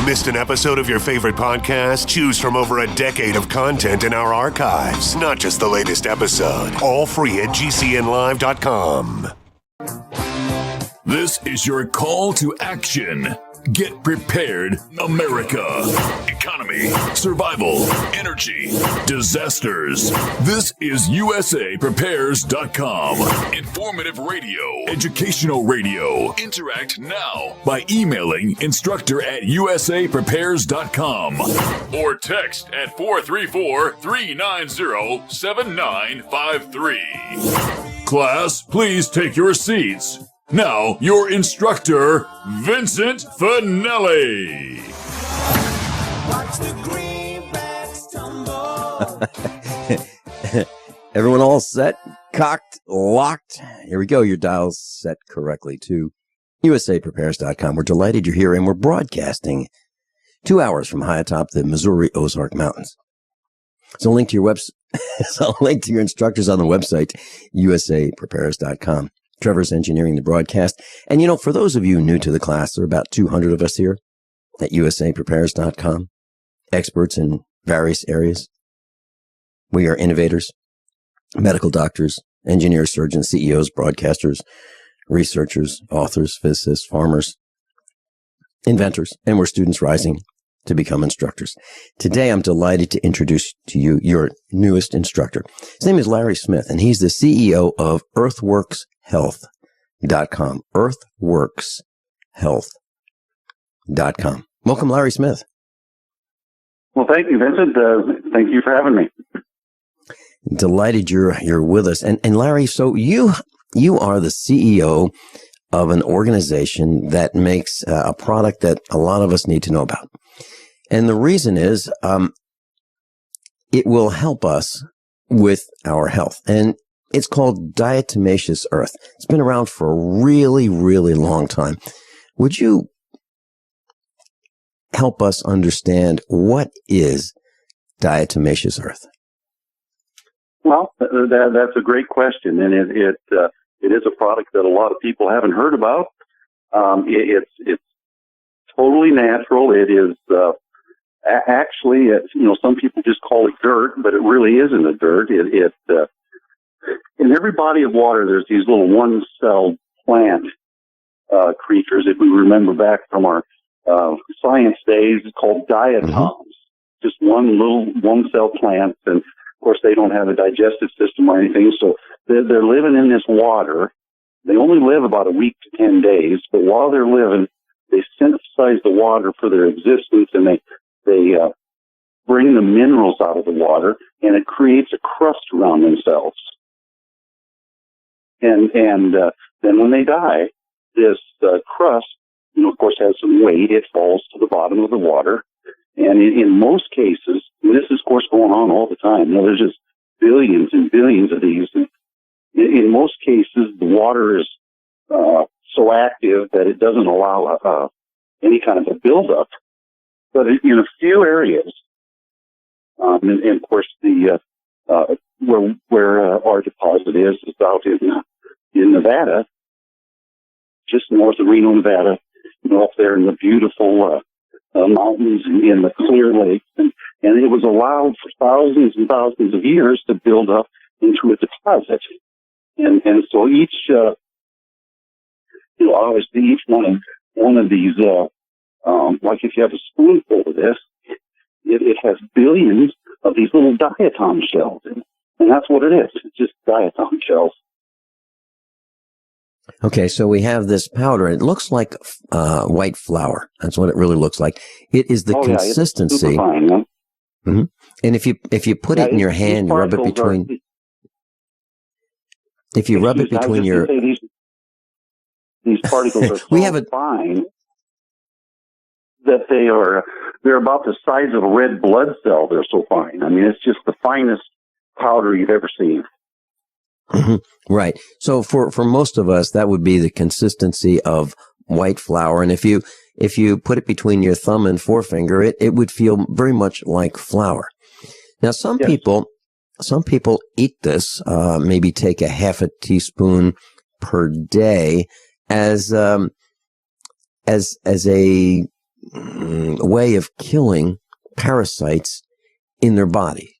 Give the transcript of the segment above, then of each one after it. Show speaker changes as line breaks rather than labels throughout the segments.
Missed an episode of your favorite podcast? Choose from over a decade of content in our archives, not just the latest episode. All free at gcnlive.com.
This is your call to action. Get prepared, America. Economy, survival, energy, disasters. This is USAPrepares.com. Informative radio, educational radio. Interact now by emailing instructor@USAPrepares.com or text at 434-390-7953. Class, please take your seats. Now, your instructor, Vincent Finelli.
Watch the greenbacks tumble.
Everyone all set, cocked, locked? Here we go. Your dial's set correctly to USAPrepares.com. We're delighted you're here, and we're broadcasting 2 hours from high atop the Missouri Ozark Mountains. So link to your link to your instructors on the website, USAPrepares.com. Trevor's engineering the broadcast. And, you know, for those of you new to the class, there are about 200 of us here at USAPrepares.com, experts in various areas. We are innovators, medical doctors, engineers, surgeons, CEOs, broadcasters, researchers, authors, physicists, farmers, inventors, and we're students rising to become instructors. Today, I'm delighted to introduce to you your newest instructor. His name is Larry Smith, and he's the CEO of EarthWorksHealth.com. EarthWorksHealth.com. Welcome, Larry Smith.
Well, thank you, Vincent. Thank you for having me.
Delighted you're with us. And Larry, so you are the CEO of an organization that makes a product that a lot of us need to know about. And the reason is it will help us with our health. And it's called Diatomaceous Earth. It's been around for a really, really long time. Would you help us understand what is Diatomaceous Earth?
Well, that's a great question, and it is a product that a lot of people haven't heard about. It's totally natural. It is actually, some people just call it dirt, but it really isn't a dirt. In every body of water, there's these little one-celled plant creatures. If we remember back from our science days, it's called diatoms. Just one-cell plants, and of course they don't have a digestive system or anything, so they're living in this water. They only live about a week to 10 days, but while they're living, they synthesize the water for their existence, and they bring the minerals out of the water, and it creates a crust around themselves. And then when they die, this crust, of course, has some weight. It falls to the bottom of the water. And in most cases, and this is, of course, going on all the time. There's just billions and billions of these. And in most cases, the water is so active that it doesn't allow any kind of a buildup. But in a few areas, and of course, where our deposit is out in Nevada, just north of Reno, Nevada, up there in the beautiful mountains and in the clear lakes, and it was allowed for thousands and thousands of years to build up into a deposit, and so each, obviously each one of these, like if you have a spoonful of this, it has billions of these little diatom shells, and that's what it is. It's just diatom shells.
Okay, so we have this powder. It looks like white flour. That's what it really looks like. It is the consistency.
It's super fine, huh?
Mm-hmm. And if you put it in your hand, you rub it between. If you rub it between your.
These particles are so fine that they're about the size of a red blood cell. They're so fine. I mean, it's just the finest powder you've ever seen.
Mm-hmm. Right. So for most of us, that would be the consistency of white flour. And if you put it between your thumb and forefinger, it would feel very much like flour. Now, some people eat this, maybe take a half a teaspoon per day as a way of killing parasites in their body.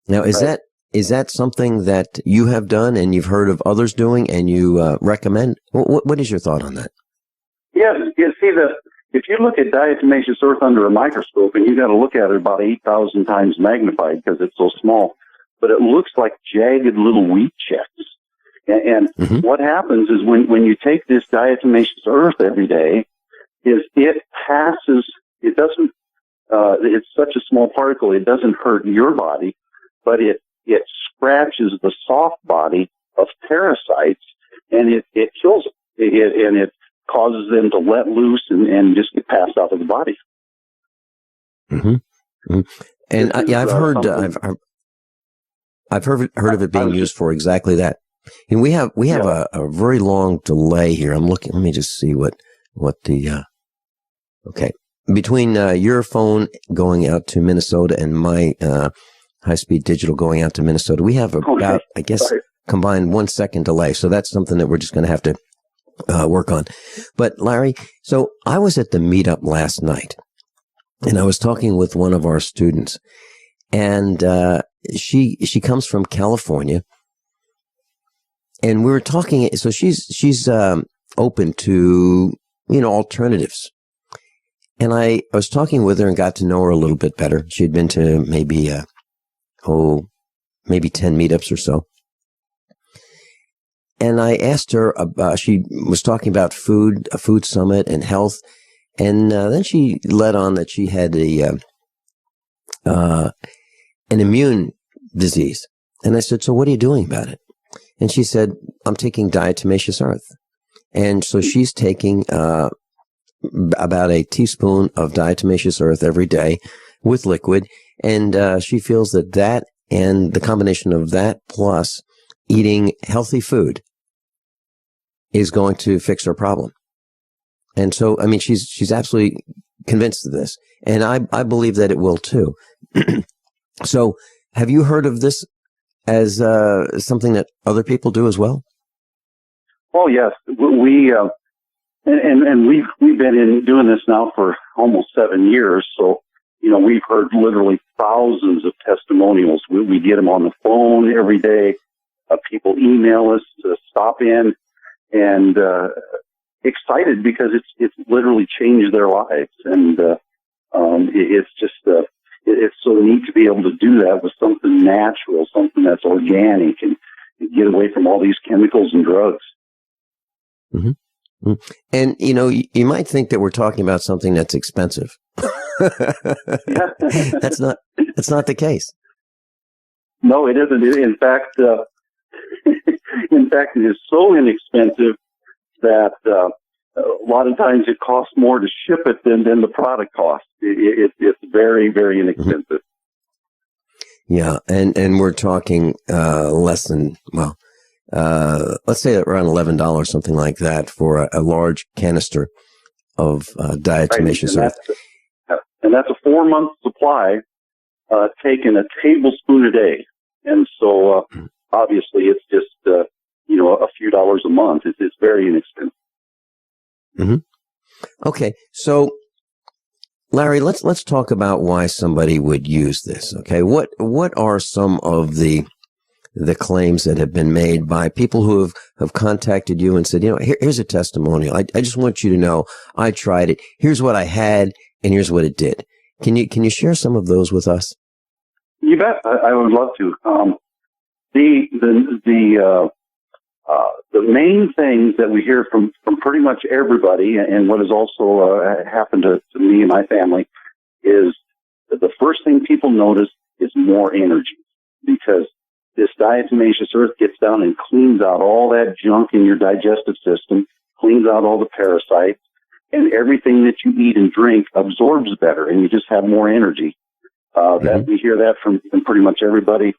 Now, is that something that you have done and you've heard of others doing and you recommend? What is your thought on that?
Yes, you see if you look at diatomaceous earth under a microscope, and you got to look at it about 8,000 times magnified because it's so small, but it looks like jagged little wheat checks. And what happens is when you take this diatomaceous earth every day, is it passes. It doesn't. It's such a small particle. It doesn't hurt your body, but it scratches the soft body of parasites, and it kills it. And it causes them to let loose and just get passed out of the body.
And I've heard I've heard of it being used for exactly that. And we have a very long delay here. I'm looking. Let me just see what the okay, between your phone going out to Minnesota and my high-speed digital going out to Minnesota, we have about I guess combined 1 second delay. So that's something that we're just going to have to work on. But Larry, so I was at the meetup last night, and I was talking with one of our students, and she comes from California, and we were talking. So she's open to alternatives, and I was talking with her and got to know her a little bit better. She had been to maybe 10 meetups or so. And I asked her about, she was talking about food, a food summit and health. And then she led on that she had an immune disease. And I said, so what are you doing about it? And she said, I'm taking diatomaceous earth. And so she's taking about a teaspoon of diatomaceous earth every day with liquid. And she feels that and the combination of that plus eating healthy food is going to fix her problem. And so, I mean, she's absolutely convinced of this. And I believe that it will too. So have you heard of this as something that other people do as well?
Oh, yes. We've been doing this now for almost 7 years. So, we've heard literally thousands of testimonials. We get them on the phone every day. People email us to stop in. And excited because it's literally changed their lives, and it's just it's so neat to be able to do that with something natural, something that's organic, and get away from all these chemicals and drugs.
And you might think that we're talking about something that's expensive. That's not the case.
No, it isn't. In fact, it is so inexpensive that a lot of times it costs more to ship it than the product costs. It's very, very inexpensive.
Yeah, and we're talking less than, let's say around $11, something like that, for a large canister of diatomaceous earth.
And that's a 4-month supply, taking a tablespoon a day. And so obviously it's just a few dollars a month. It's very inexpensive.
Okay, so Larry, let's talk about why somebody would use this. Okay, what are some of the claims that have been made by people who have contacted you and said, here's a testimonial. I just want you to know I tried it. Here's what I had, and here's what it did. Can you share some of those with us?
You bet. I would love to. The main things that we hear from pretty much everybody, and what has also happened to me and my family, is that the first thing people notice is more energy, because this diatomaceous earth gets down and cleans out all that junk in your digestive system, cleans out all the parasites, and everything that you eat and drink absorbs better, and you just have more energy. That we hear that from pretty much everybody.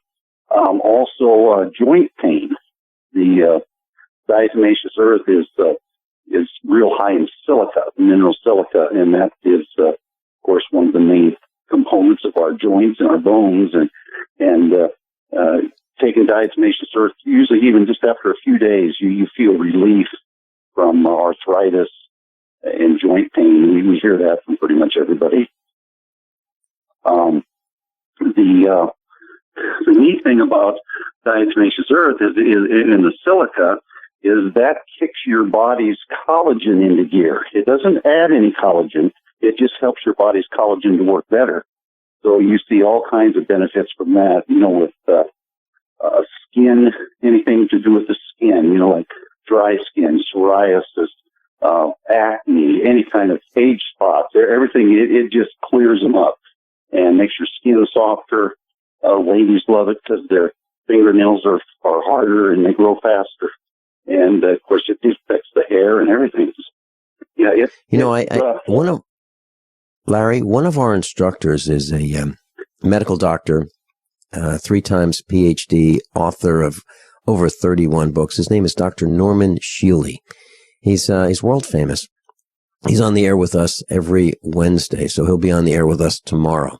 Also, joint pain. The diatomaceous earth is real high in silica, mineral silica, and that is, of course, one of the main components of our joints and our bones. And taking diatomaceous earth, usually even just after a few days, you feel relief from arthritis and joint pain. We hear that from pretty much everybody. The neat thing about diatomaceous earth is in the silica is that kicks your body's collagen into gear. It doesn't add any collagen. It just helps your body's collagen to work better. So you see all kinds of benefits from that, with skin, anything to do with the skin, like dry skin, psoriasis, acne, any kind of age spots, everything. It just clears them up and makes your skin softer. Ladies love it because their fingernails are harder and they grow faster. And of course, it affects the hair and everything. Yeah,
Larry, one of our instructors is a medical doctor, 3 times PhD, author of over 31 books. His name is Dr. Norman Shealy. He's world famous. He's on the air with us every Wednesday, so he'll be on the air with us tomorrow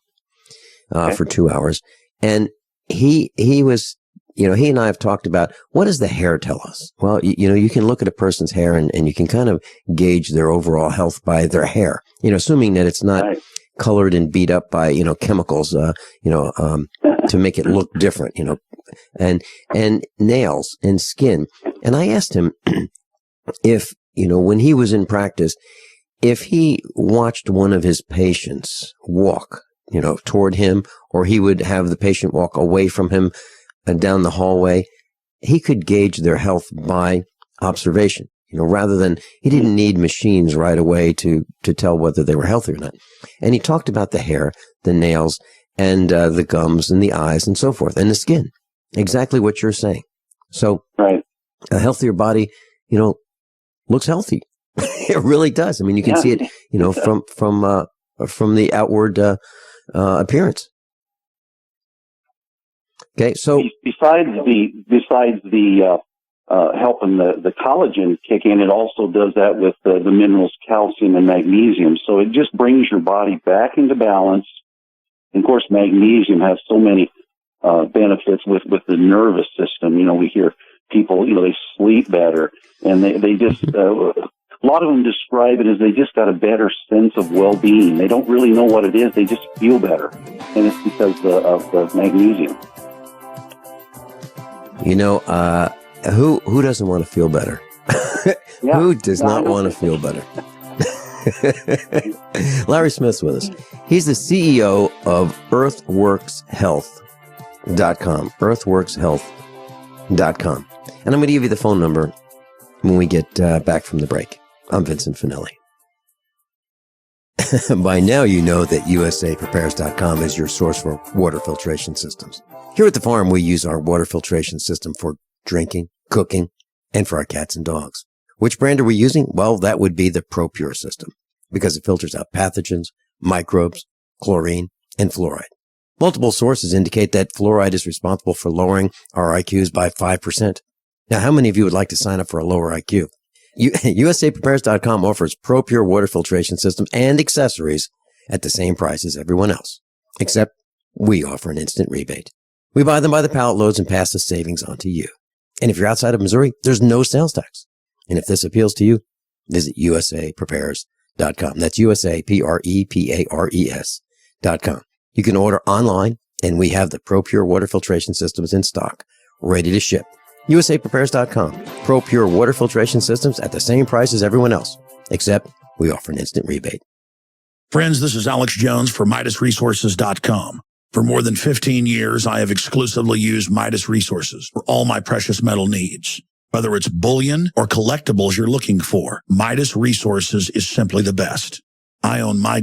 for 2 hours. And he was, he and I have talked about, what does the hair tell us? Well, you can look at a person's hair and you can kind of gauge their overall health by their hair, assuming that it's not colored and beat up by, chemicals, to make it look different, and nails and skin. And I asked him if, when he was in practice, if he watched one of his patients walk, toward him, or he would have the patient walk away from him and down the hallway, he could gauge their health by observation, rather than, he didn't need machines right away to tell whether they were healthy or not. And he talked about the hair, the nails, and the gums and the eyes and so forth, and the skin. Exactly what you're saying. So a healthier body, looks healthy. It really does. I mean, you can see it, from the outward appearance. Okay, so
besides the helping the collagen kick in, it also does that with the minerals calcium and magnesium. So it just brings your body back into balance. And of course, magnesium has so many benefits with the nervous system. We hear people, they sleep better, and they just a lot of them describe it as they just got a better sense of well-being. They don't really know what it is. They just feel better. And it's because of the magnesium.
Who doesn't want to feel better? Who does not want to feel better? Larry Smith's with us. He's the CEO of earthworkshealth.com. earthworkshealth.com. And I'm going to give you the phone number when we get back from the break. I'm Vincent Finelli. By now, you know that USAPrepares.com is your source for water filtration systems. Here at the farm, we use our water filtration system for drinking, cooking, and for our cats and dogs. Which brand are we using? Well, that would be the ProPure system, because it filters out pathogens, microbes, chlorine, and fluoride. Multiple sources indicate that fluoride is responsible for lowering our IQs by 5%. Now, how many of you would like to sign up for a lower IQ? USAPrepares.com offers ProPure water filtration systems and accessories at the same price as everyone else, except we offer an instant rebate. We buy them by the pallet loads and pass the savings on to you. And if you're outside of Missouri, there's no sales tax. And if this appeals to you, visit USAPrepares.com. That's USAPrepares.com. You can order online, and we have the ProPure water filtration systems in stock, ready to ship. USAPrepares.com. ProPure water filtration systems at the same price as everyone else, except we offer an instant rebate.
Friends, this is Alex Jones for MidasResources.com. For more than 15 years, I have exclusively used Midas Resources for all my precious metal needs. Whether it's bullion or collectibles you're looking for, Midas Resources is simply the best. I own my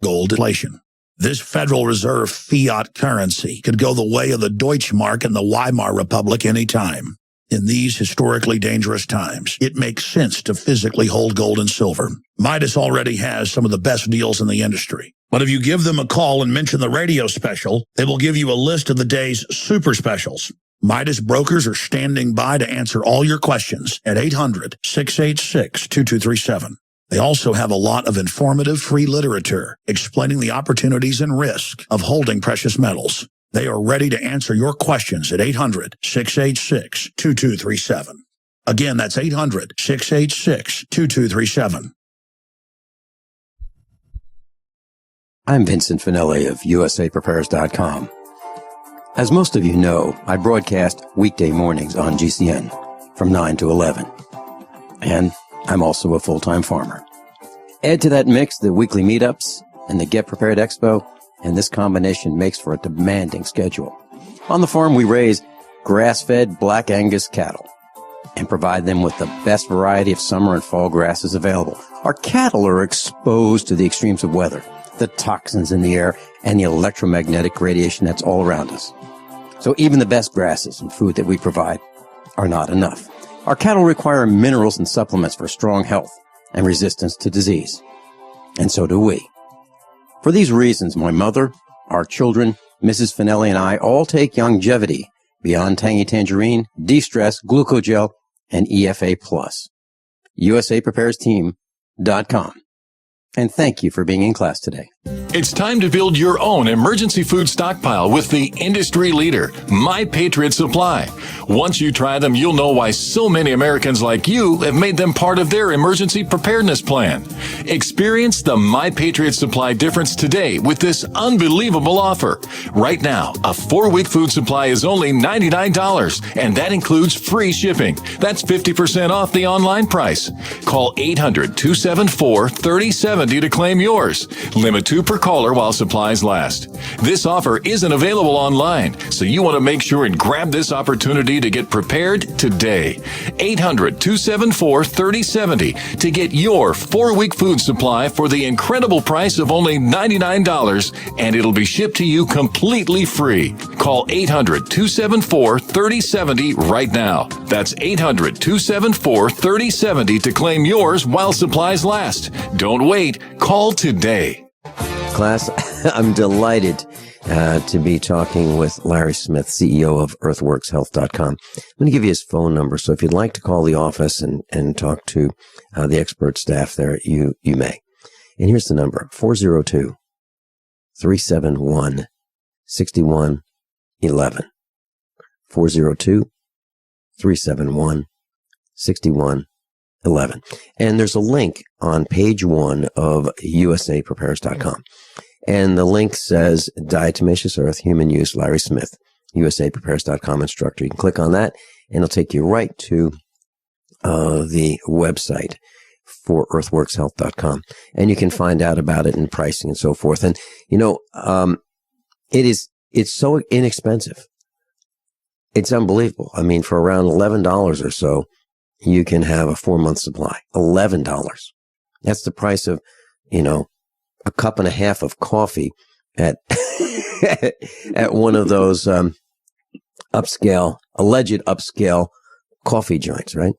gold inflation. This Federal Reserve fiat currency could go the way of the Deutschmark and the Weimar Republic anytime. In these historically dangerous times, it makes sense to physically hold gold and silver. Midas already has some of the best deals in the industry. But if you give them a call and mention the radio special, they will give you a list of the day's super specials. Midas brokers are standing by to answer all your questions at 800-686-2237. They also have a lot of informative free literature explaining the opportunities and risk of holding precious metals. They are ready to answer your questions at 800-686-2237. Again, that's 800-686-2237.
I'm Vincent Finelli of USAPrepares.com. As most of you know, I broadcast weekday mornings on GCN from 9 to 11. And I'm also a full-time farmer. Add to that mix the weekly meetups and the Get Prepared Expo, and this combination makes for a demanding schedule. On the farm, we raise grass-fed Black Angus cattle and provide them with the best variety of summer and fall grasses available. Our cattle are exposed to the extremes of weather, the toxins in the air, and the electromagnetic radiation that's all around us. So even the best grasses and food that we provide are not enough. Our cattle require minerals and supplements for strong health and resistance to disease. And so do we. For these reasons, my mother, our children, Mrs. Finelli, and I all take longevity beyond Tangy Tangerine, De-Stress, Glucogel, and EFA+. USAPreparesTeam.com. And thank you for being in class today.
It's time to build your own emergency food stockpile with the industry leader, My Patriot Supply. Once you try them, you'll know why so many Americans like you have made them part of their emergency preparedness plan. Experience the My Patriot Supply difference today with this unbelievable offer. Right now, a 4-week food supply is only $99, and that includes free shipping. That's 50% off the online price. Call 800-274-3070 to claim yours. Limit 2 per caller while supplies last. This offer isn't available online, so you want to make sure and grab this opportunity to get prepared today. 800-274-3070 to get your 4-week food supply for the incredible price of only $99, and it'll be shipped to you completely free. Call 800-274-3070 right now. That's 800-274-3070 to claim yours while supplies last. Don't wait. Call today.
Class, I'm delighted to be talking with Larry Smith, CEO of EarthWorksHealth.com. I'm going to give you his phone number, so if you'd like to call the office and talk to the expert staff there, you may. And here's the number, 402-371-6111. 402-371-6111. And there's a link on page 1 of USAPrepares.com. And the link says Diatomaceous Earth, Human Use, Larry Smith, USAPrepares.com instructor. You can click on that, and it'll take you right to the website for earthworkshealth.com. And you can find out about it and pricing and so forth. And, you know, it's so inexpensive. It's unbelievable. I mean, for around $11 or so, you can have a 4-month supply. $11. That's the price of, you know, a cup and a half of coffee at at one of those alleged upscale coffee joints, right?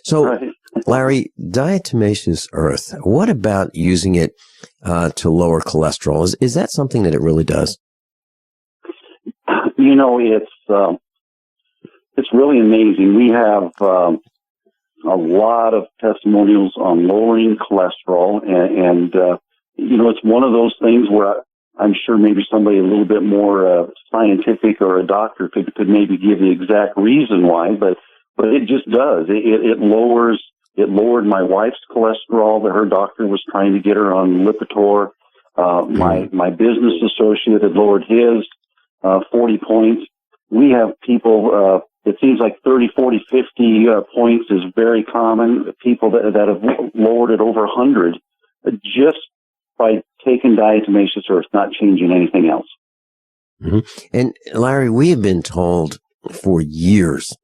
So, right. Larry, diatomaceous earth, what about using it to lower cholesterol? Is that something that it really does?
You know, it's really amazing. We have a lot of testimonials on lowering cholesterol, and you know, it's one of those things where I'm sure maybe somebody a little bit more scientific or a doctor could maybe give the exact reason why, but it just does. It lowered my wife's cholesterol that her doctor was trying to get her on Lipitor. My business associate had lowered his 40 points. We have people, it seems like 30, 40, 50 points is very common. People that have lowered it over 100 just by taking diatomaceous earth, not changing anything else.
Mm-hmm. And Larry, we have been told for years,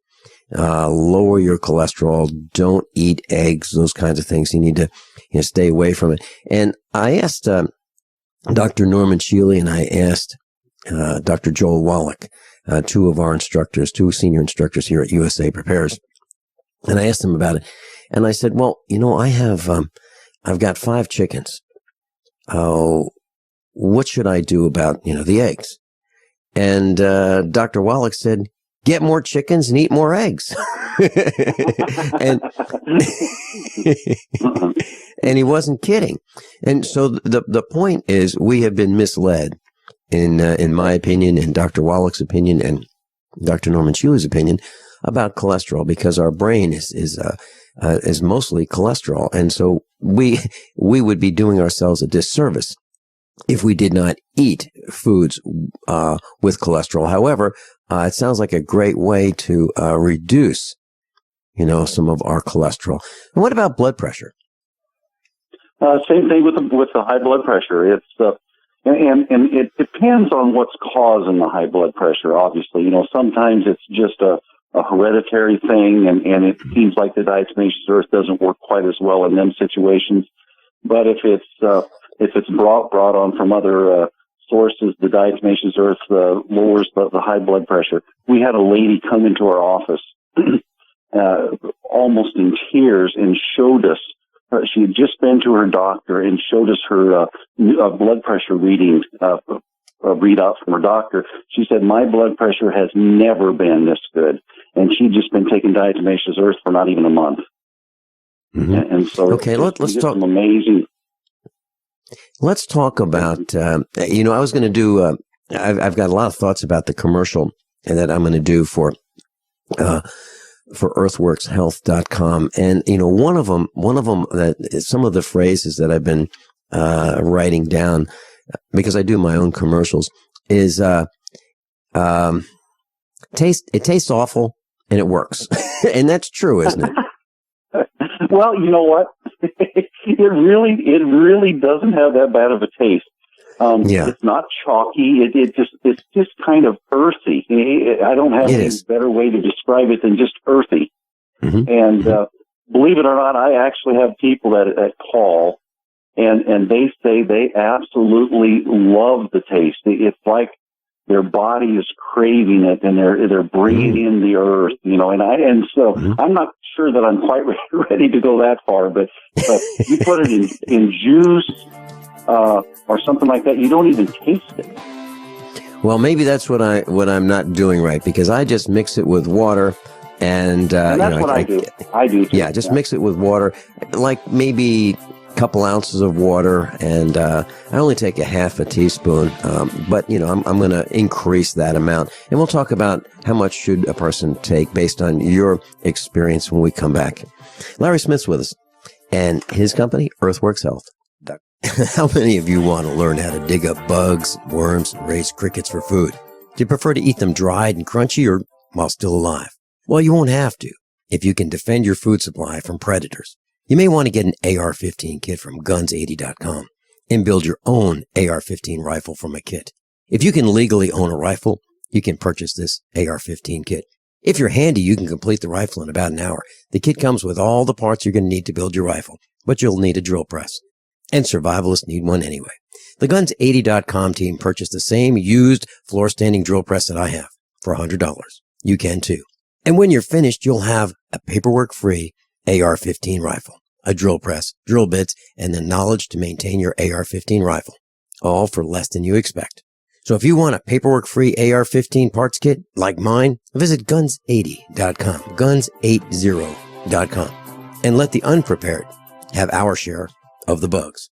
lower your cholesterol, don't eat eggs, those kinds of things. You need to stay away from it. And I asked Dr. Norman Shealy and I asked Dr. Joel Wallach, two of our instructors, two senior instructors here at USA Prepares. And I asked them about it. And I said, well, you know, I've got 5 chickens. What should I do about, the eggs? And Dr. Wallach said, get more chickens and eat more eggs. and and he wasn't kidding. And so the point is, we have been misled, in my opinion, and Dr. Wallach's opinion, and Dr. Norman Shealy's opinion, about cholesterol because our brain is mostly cholesterol. And so we would be doing ourselves a disservice if we did not eat foods with cholesterol. However, it sounds like a great way to reduce, some of our cholesterol. And what about blood pressure?
Same thing with the high blood pressure. It's and it depends on what's causing the high blood pressure. Obviously, sometimes it's just a hereditary thing, and it seems like the diatomaceous earth doesn't work quite as well in them situations. But if it's brought on from other sources, the diatomaceous earth lowers the high blood pressure. We had a lady come into our office almost in tears and showed us. She had just been to her doctor and showed us her blood pressure reading, readout from her doctor. She said, my blood pressure has never been this good. And she'd just been taking diatomaceous earth for not even a month. Mm-hmm. And so let's talk. Amazing.
Let's talk about, I was going to do, I've got a lot of thoughts about the commercial that I'm going to do for earthworkshealth.com. And, one of them that some of the phrases that I've been, writing down because I do my own commercials is, it tastes awful and it works. And that's true, isn't it?
Well, you know what? It really doesn't have that bad of a taste. It's not chalky. It's just kind of earthy. I don't have any better way to describe it than just earthy. Mm-hmm. And believe it or not, I actually have people that call and they say they absolutely love the taste. It's like their body is craving it, and they're bringing in the earth, so I'm not sure that I'm quite ready to go that far, but you put it in juice or something like that, you don't even taste it.
Well, maybe that's what I'm not doing right, because I just mix it with water, and
that's what I do. I do too.
Yeah, just mix it with water, like maybe couple ounces of water, and I only take a half a teaspoon, but I'm going to increase that amount, and we'll talk about how much should a person take based on your experience when we come back. Larry Smith's with us, and his company, Earthworks Health. How many of you want to learn how to dig up bugs, worms, and raise crickets for food? Do you prefer to eat them dried and crunchy or while still alive? Well, you won't have to if you can defend your food supply from predators. You may want to get an AR-15 kit from guns80.com and build your own AR-15 rifle from a kit. If you can legally own a rifle, you can purchase this AR-15 kit. If you're handy, you can complete the rifle in about an hour. The kit comes with all the parts you're going to need to build your rifle, but you'll need a drill press. And survivalists need one anyway. The Guns80.com team purchased the same used floor-standing drill press that I have for $100. You can too. And when you're finished, you'll have a paperwork-free AR-15 rifle, a drill press, drill bits, and the knowledge to maintain your AR-15 rifle, all for less than you expect. So if you want a paperwork-free AR-15 parts kit like mine, visit guns80.com, guns80.com, and let the unprepared have our share of the bugs.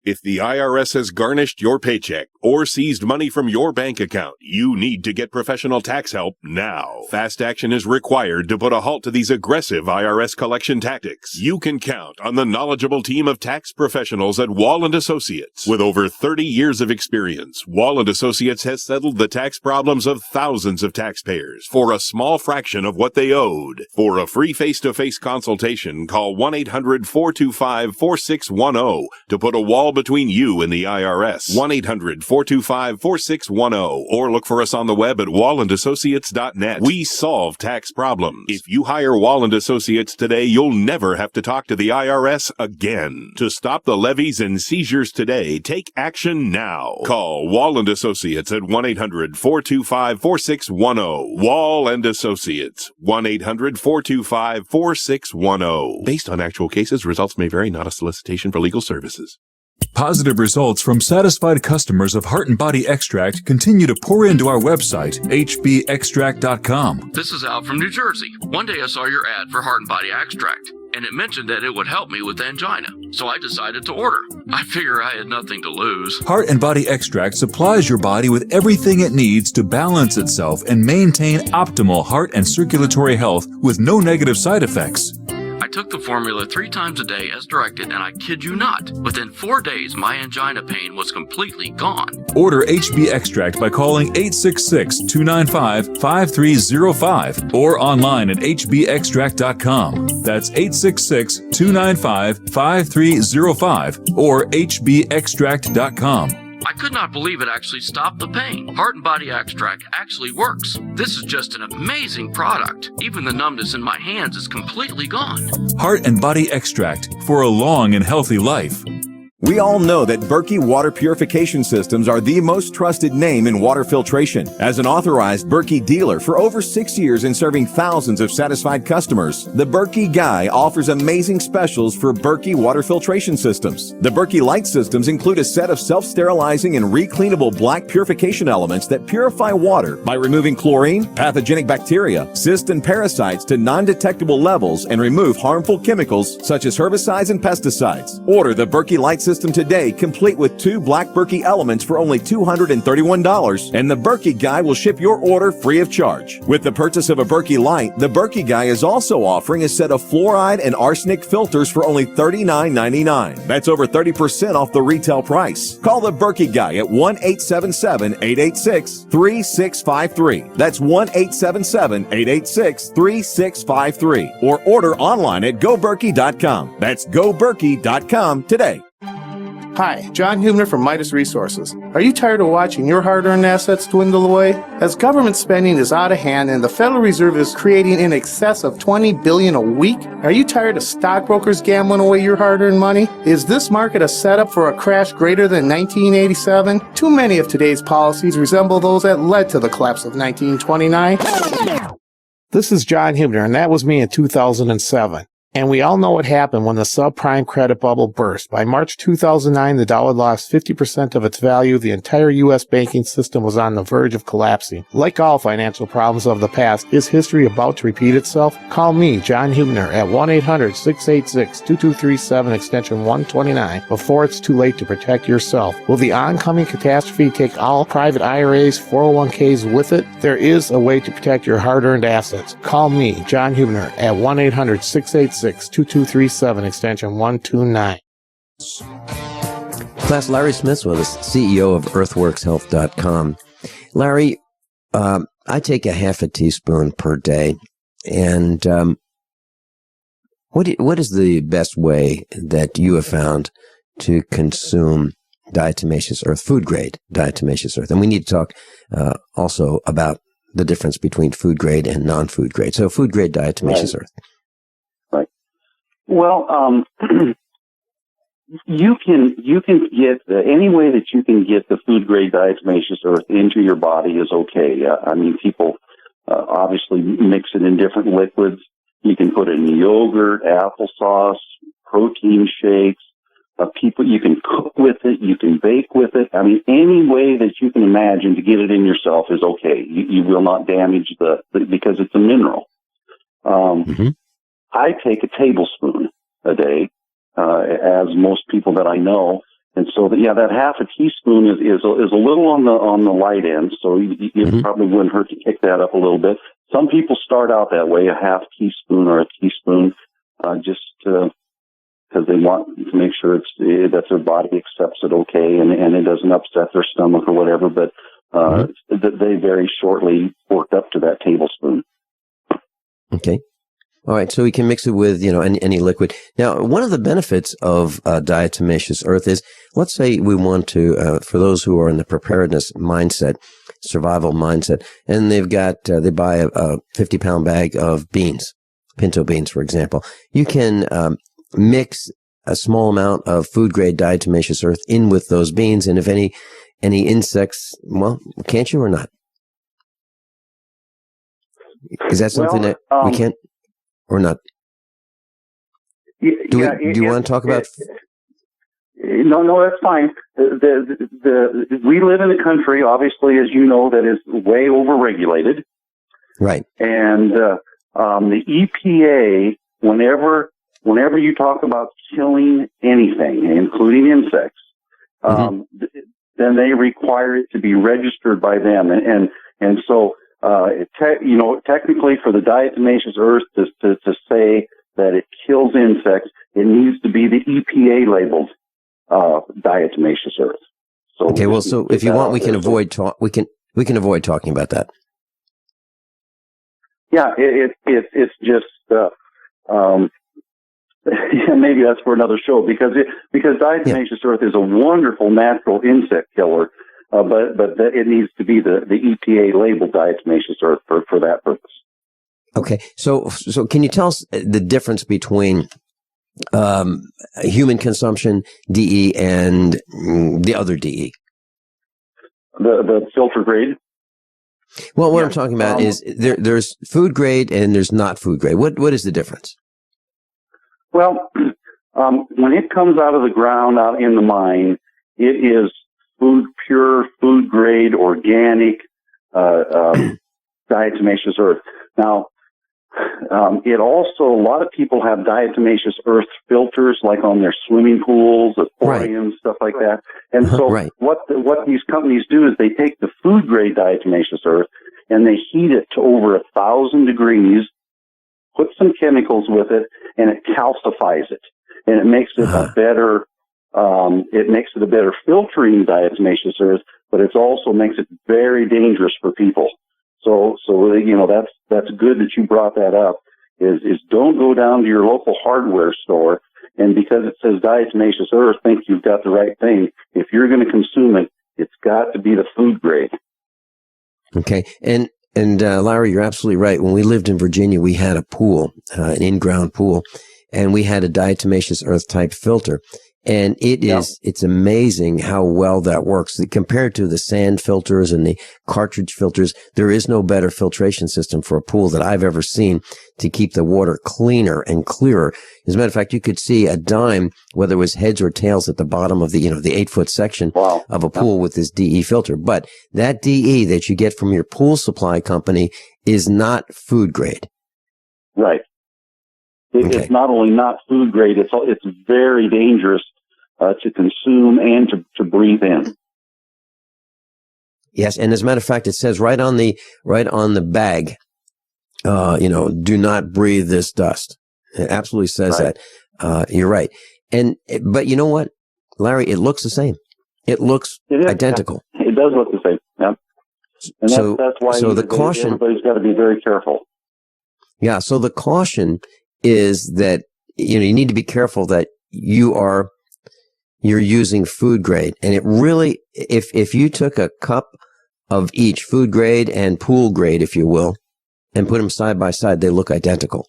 If the IRS has garnished your paycheck or seized money from your bank account, you need to get professional tax help now. Fast action is required to put a halt to these aggressive IRS collection tactics. You can count on the knowledgeable team of tax professionals at Wall & Associates. With over 30 years of experience, Wall & Associates has settled the tax problems of thousands of taxpayers for a small fraction of what they owed. For a free face-to-face consultation, call 1-800-425-4610 to put a wall between you and the IRS. 1-800-425-4610 or look for us on the web at wallandassociates.net. We solve tax problems. If you hire Wall & Associates today, you'll never have to talk to the IRS again. To stop the levies and seizures today, take action now. Call Wall & Associates at 1-800-425-4610. Wall & Associates. 1-800-425-4610. Based on actual cases, results may vary, not a solicitation for legal services.
Positive results from satisfied customers of Heart and Body Extract continue to pour into our website, hbextract.com.
This is Al from New Jersey. One day I saw your ad for Heart and Body Extract. and it mentioned that it would help me with angina. So I decided to order. I figure I had nothing to lose.
Heart and Body Extract supplies your body with everything it needs to balance itself and maintain optimal heart and circulatory health with no negative side effects.
I took the formula 3 times a day as directed, and I kid you not, within 4 days, my angina pain was completely gone.
Order HB Extract by calling 866-295-5305 or online at hbextract.com. That's 866-295-5305 or hbextract.com.
I could not believe it actually stopped the pain. Heart and Body Extract actually works. This is just an amazing product. Even the numbness in my hands is completely gone.
Heart and Body Extract for a long and healthy life.
We all know that Berkey water purification systems are the most trusted name in water filtration. As an authorized Berkey dealer for over 6 years and serving thousands of satisfied customers, the Berkey Guy offers amazing specials for Berkey water filtration systems. The Berkey Light systems include a set of self-sterilizing and recleanable black purification elements that purify water by removing chlorine, pathogenic bacteria, cysts, and parasites to non-detectable levels and remove harmful chemicals such as herbicides and pesticides. Order the Berkey Light system today, complete with 2 black Berkey elements for only $231, and the Berkey Guy will ship your order free of charge. With the purchase of a Berkey Light, the Berkey Guy is also offering a set of fluoride and arsenic filters for only $39.99. That's over 30% off the retail price. Call the Berkey Guy at 1-877-886-3653. That's 1-877-886-3653. Or order online at goberkey.com. That's goberkey.com today.
Hi, John Hubner from Midas Resources. Are you tired of watching your hard-earned assets dwindle away? As government spending is out of hand and the Federal Reserve is creating in excess of $20 billion a week, are you tired of stockbrokers gambling away your hard-earned money? Is this market a setup for a crash greater than 1987? Too many of today's policies resemble those that led to the collapse of 1929. This is John Hubner, and that was me in 2007. And we all know what happened when the subprime credit bubble burst. By March 2009, the dollar lost 50% of its value. The entire U.S. banking system was on the verge of collapsing. Like all financial problems of the past, is history about to repeat itself? Call me, John Hubner, at 1-800-686-2237, extension 129, before it's too late to protect yourself. Will the oncoming catastrophe take all private IRAs, 401ks with it? There is a way to protect your hard-earned assets. Call me, John Hubner, at 1-800-686-2237, extension 129.
Class, Larry Smith's with us, CEO of earthworkshealth.com. Larry, I take a half a teaspoon per day, and what is the best way that you have found to consume diatomaceous earth, food grade diatomaceous earth? And we need to talk also about the difference between food grade and non-food grade. So food grade diatomaceous earth.
Right. Well, you can get any way that you can get the food grade diatomaceous earth into your body is okay. I mean, people obviously mix it in different liquids. You can put it in yogurt, applesauce, protein shakes. You can cook with it. You can bake with it. I mean, any way that you can imagine to get it in yourself is okay. You will not damage because it's a mineral. I take a tablespoon a day, as most people that I know. And so that half a teaspoon is a little on the light end. So it probably wouldn't hurt to kick that up a little bit. Some people start out that way, a half teaspoon or a teaspoon, just because they want to make sure that their body accepts it okay and it doesn't upset their stomach or whatever. But they very shortly work up to that tablespoon.
Okay. All right, so we can mix it with, any liquid. Now, one of the benefits of diatomaceous earth is, let's say we want to, for those who are in the preparedness mindset, survival mindset, and they buy a 50-pound bag of beans, pinto beans, for example. You can mix a small amount of food-grade diatomaceous earth in with those beans, and if any insects, well, can't you or not? Is that something that we can't? Or not? Do you want to talk about?
No, that's fine. We live in a country, obviously, as you know, that is way overregulated.
Right.
And the EPA, whenever whenever you talk about killing anything, including insects, then they require it to be registered by them. And so, technically for the diatomaceous earth to say that it kills insects, it needs to be the EPA labeled diatomaceous earth. So
okay, well, so if you want, we can avoid we can avoid talking about that.
Yeah, it's just maybe that's for another show because diatomaceous earth is a wonderful natural insect killer, but it needs to be the EPA labeled diatomaceous earth for that purpose.
Okay, so can you tell us the difference between human consumption DE and the other DE?
The filter grade.
Well, what I'm talking about is there's food grade and there's not food grade. What is the difference?
Well, when it comes out of the ground, out in the mine, it is pure food grade, organic, diatomaceous earth. Now, it also, a lot of people have diatomaceous earth filters, like on their swimming pools, aquariums, stuff like that. And so what these companies do is they take the food grade diatomaceous earth and they heat it to over 1,000 degrees, put some chemicals with it, and it calcifies it. And it makes it a better, filtering diatomaceous earth, but it also makes it very dangerous for people. So that's good that you brought that up. Is don't go down to your local hardware store and because it says diatomaceous earth, think you've got the right thing. If you're going to consume it, it's got to be the food grade.
Okay, and Larry, you're absolutely right. When we lived in Virginia, we had a pool, an in-ground pool, and we had a diatomaceous earth type filter. And it's amazing how well that works. Compared to the sand filters and the cartridge filters, there is no better filtration system for a pool that I've ever seen to keep the water cleaner and clearer. As a matter of fact, you could see a dime, whether it was heads or tails at the bottom of the 8-foot section of a pool with this DE filter. But that DE that you get from your pool supply company is not food grade.
Right. It's not only not food grade, it's very dangerous to consume and to breathe in.
Yes, and as a matter of fact, it says right on the bag, do not breathe this dust. It absolutely says that. You're right. But you know what, Larry? It looks the same. It looks identical.
Yeah. It does look the same. Yeah. And that's why
the caution.
Everybody's got to be very careful.
Yeah. So the caution is that you need to be careful that you're using food grade, and it really, if you took a cup of each food grade and pool grade, if you will, and put them side by side, they look identical.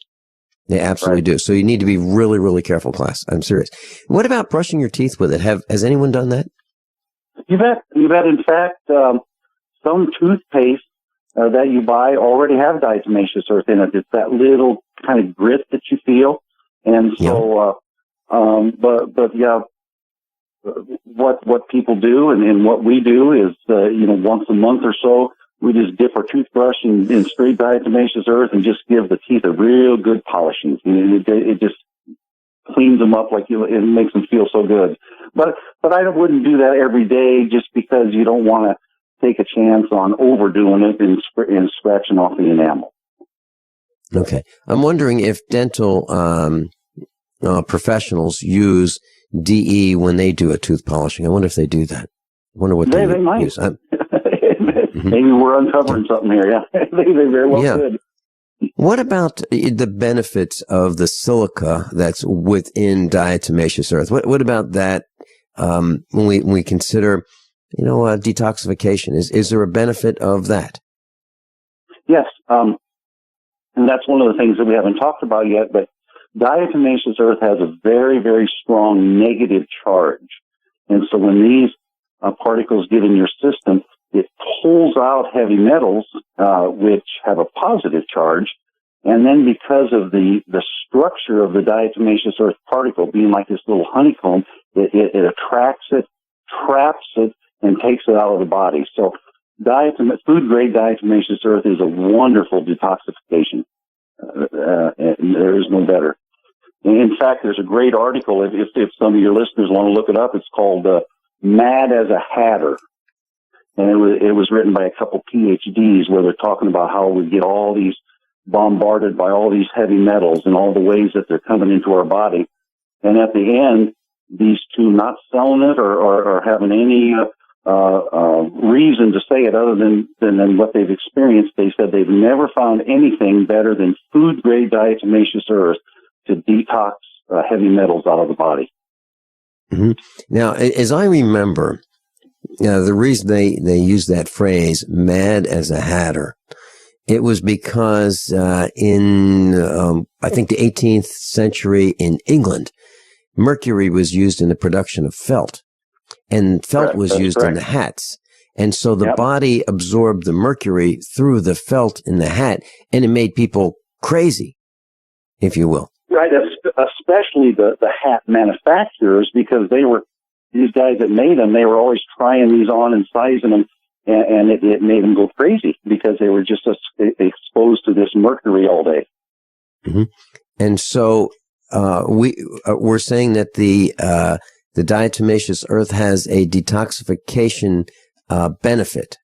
They absolutely do. So you need to be really, really careful, class. I'm serious. What about brushing your teeth with it? Has anyone done that?
You bet. In fact, some toothpaste that you buy already have diatomaceous earth in it. It's that little kind of grit that you feel. And so, what people do and what we do is, once a month or so, we just dip our toothbrush in straight diatomaceous earth and just give the teeth a real good polishing. It just cleans them up it makes them feel so good. But I wouldn't do that every day just because you don't want to take a chance on overdoing it and scratching off the enamel.
Okay. I'm wondering if dental professionals use DE when they do a tooth polishing. I wonder if they do that. I wonder what they
might
use.
Maybe we're uncovering something here. Yeah, they very well could.
What about the benefits of the silica that's within diatomaceous earth? What about that when we consider, detoxification? Is there a benefit of that?
Yes, and that's one of the things that we haven't talked about yet, but diatomaceous earth has a very, very strong negative charge. And so when these particles get in your system, it pulls out heavy metals, which have a positive charge. And then because of the structure of the diatomaceous earth particle being like this little honeycomb, it attracts it, traps it, and takes it out of the body. So food-grade diatomaceous earth is a wonderful detoxification. And there is no better. And in fact, there's a great article, if some of your listeners want to look it up, it's called Mad as a Hatter. And it was written by a couple PhDs where they're talking about how we get all these bombarded by all these heavy metals and all the ways that they're coming into our body. And at the end, these two not selling it or having any reason to say it other than what they've experienced, they said they've never found anything better than food-grade diatomaceous earth to detox heavy metals out of the body.
Mm-hmm. Now, as I remember, the reason they use that phrase, mad as a hatter, it was because in, I think, the 18th century in England, mercury was used in the production of felt, and felt was used in the hats. And so the body absorbed the mercury through the felt in the hat, and it made people crazy, if you will.
Right, especially the hat manufacturers, because these guys that made them, they were always trying these on and sizing them, and it made them go crazy because they were just exposed to this mercury all day.
Mm-hmm. And so we're saying that the diatomaceous earth has a detoxification benefit.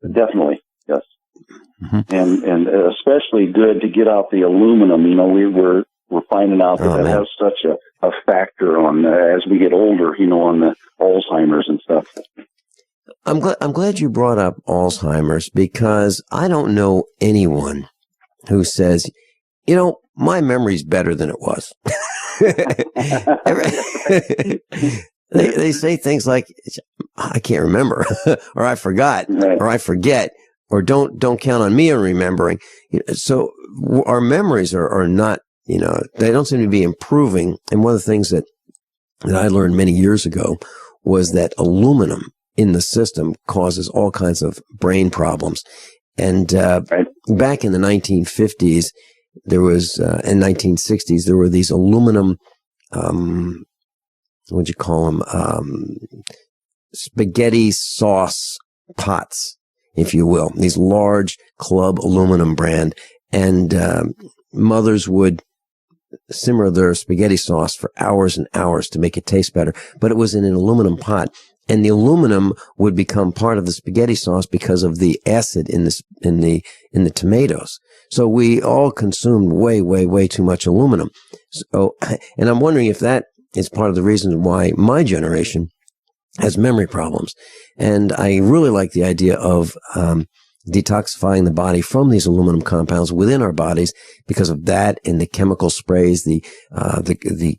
Definitely, yes.
Mm-hmm.
And especially good to get out the aluminum. You know, we're finding out that has such a factor on as we get older. You know, on the Alzheimer's and stuff.
I'm glad you brought up Alzheimer's, because I don't know anyone who says, you know, my memory's better than it was. They say things like, I can't remember, or I forgot, or I forget, or don't count on me on remembering. So our memories are not, you know, they don't seem to be improving. And one of the things that I learned many years ago was that aluminum in the system causes all kinds of brain problems. And back in the 1950s, there was, in 1960s, there were these aluminum, what'd you call them? Spaghetti sauce pots, if you will. These large Club aluminum brand. And mothers would simmer their spaghetti sauce for hours and hours to make it taste better. But it was in an aluminum pot. And the aluminum would become part of the spaghetti sauce because of the acid in the tomatoes. So we all consumed way too much aluminum. So, and I'm wondering if that is part of the reason why my generation has memory problems. And I really like the idea of detoxifying the body from these aluminum compounds within our bodies because of that, and the chemical sprays, the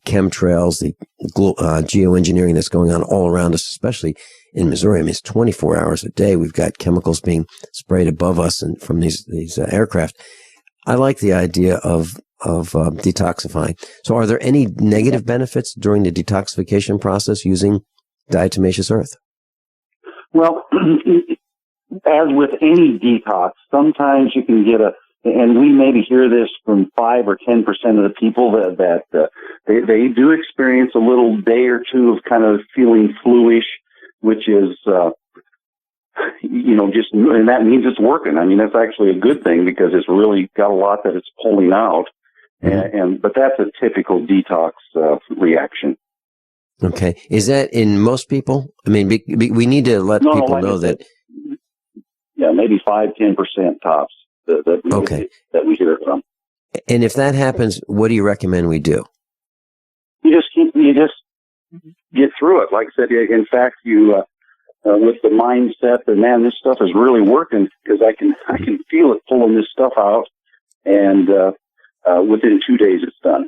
chemtrails, the geoengineering that's going on all around us, especially in Missouri. I mean, it's 24 hours a day. We've got chemicals being sprayed above us and from these aircraft. I like the idea of detoxifying. So are there any negative benefits during the detoxification process using diatomaceous earth?
Well, as with any detox, sometimes you can get and we maybe hear this from 5 or 10% of the people that they do experience a little day or two of kind of feeling fluish, which is, and that means it's working. I mean, that's actually a good thing because it's really got a lot that it's pulling out. But that's a typical detox reaction.
Okay. Is that in most people? I mean, we need to let people know that.
Yeah, maybe 5-10% tops that we hear from.
And if that happens, what do you recommend we do?
You just get through it. Like I said, in fact, you with the mindset that, man, this stuff is really working because I can feel it pulling this stuff out, and within 2 days it's done.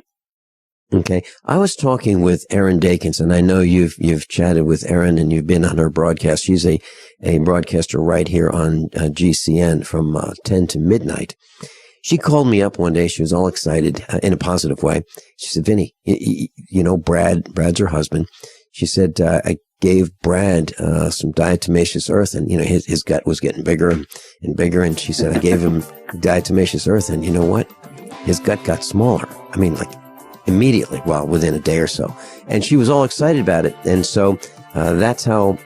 Okay. I was talking with Erin Dakins, and I know you've chatted with Erin and you've been on her broadcast. She's a broadcaster right here on GCN from 10 to midnight. She called me up one day. She was all excited in a positive way. She said, Vinny, you know, Brad's her husband. She said, I gave Brad some diatomaceous earth, and, you know, his gut was getting bigger and bigger. And she said, I gave him diatomaceous earth, and you know what? His gut got smaller. I mean, like, immediately, well, within a day or so. And she was all excited about it. And so that's how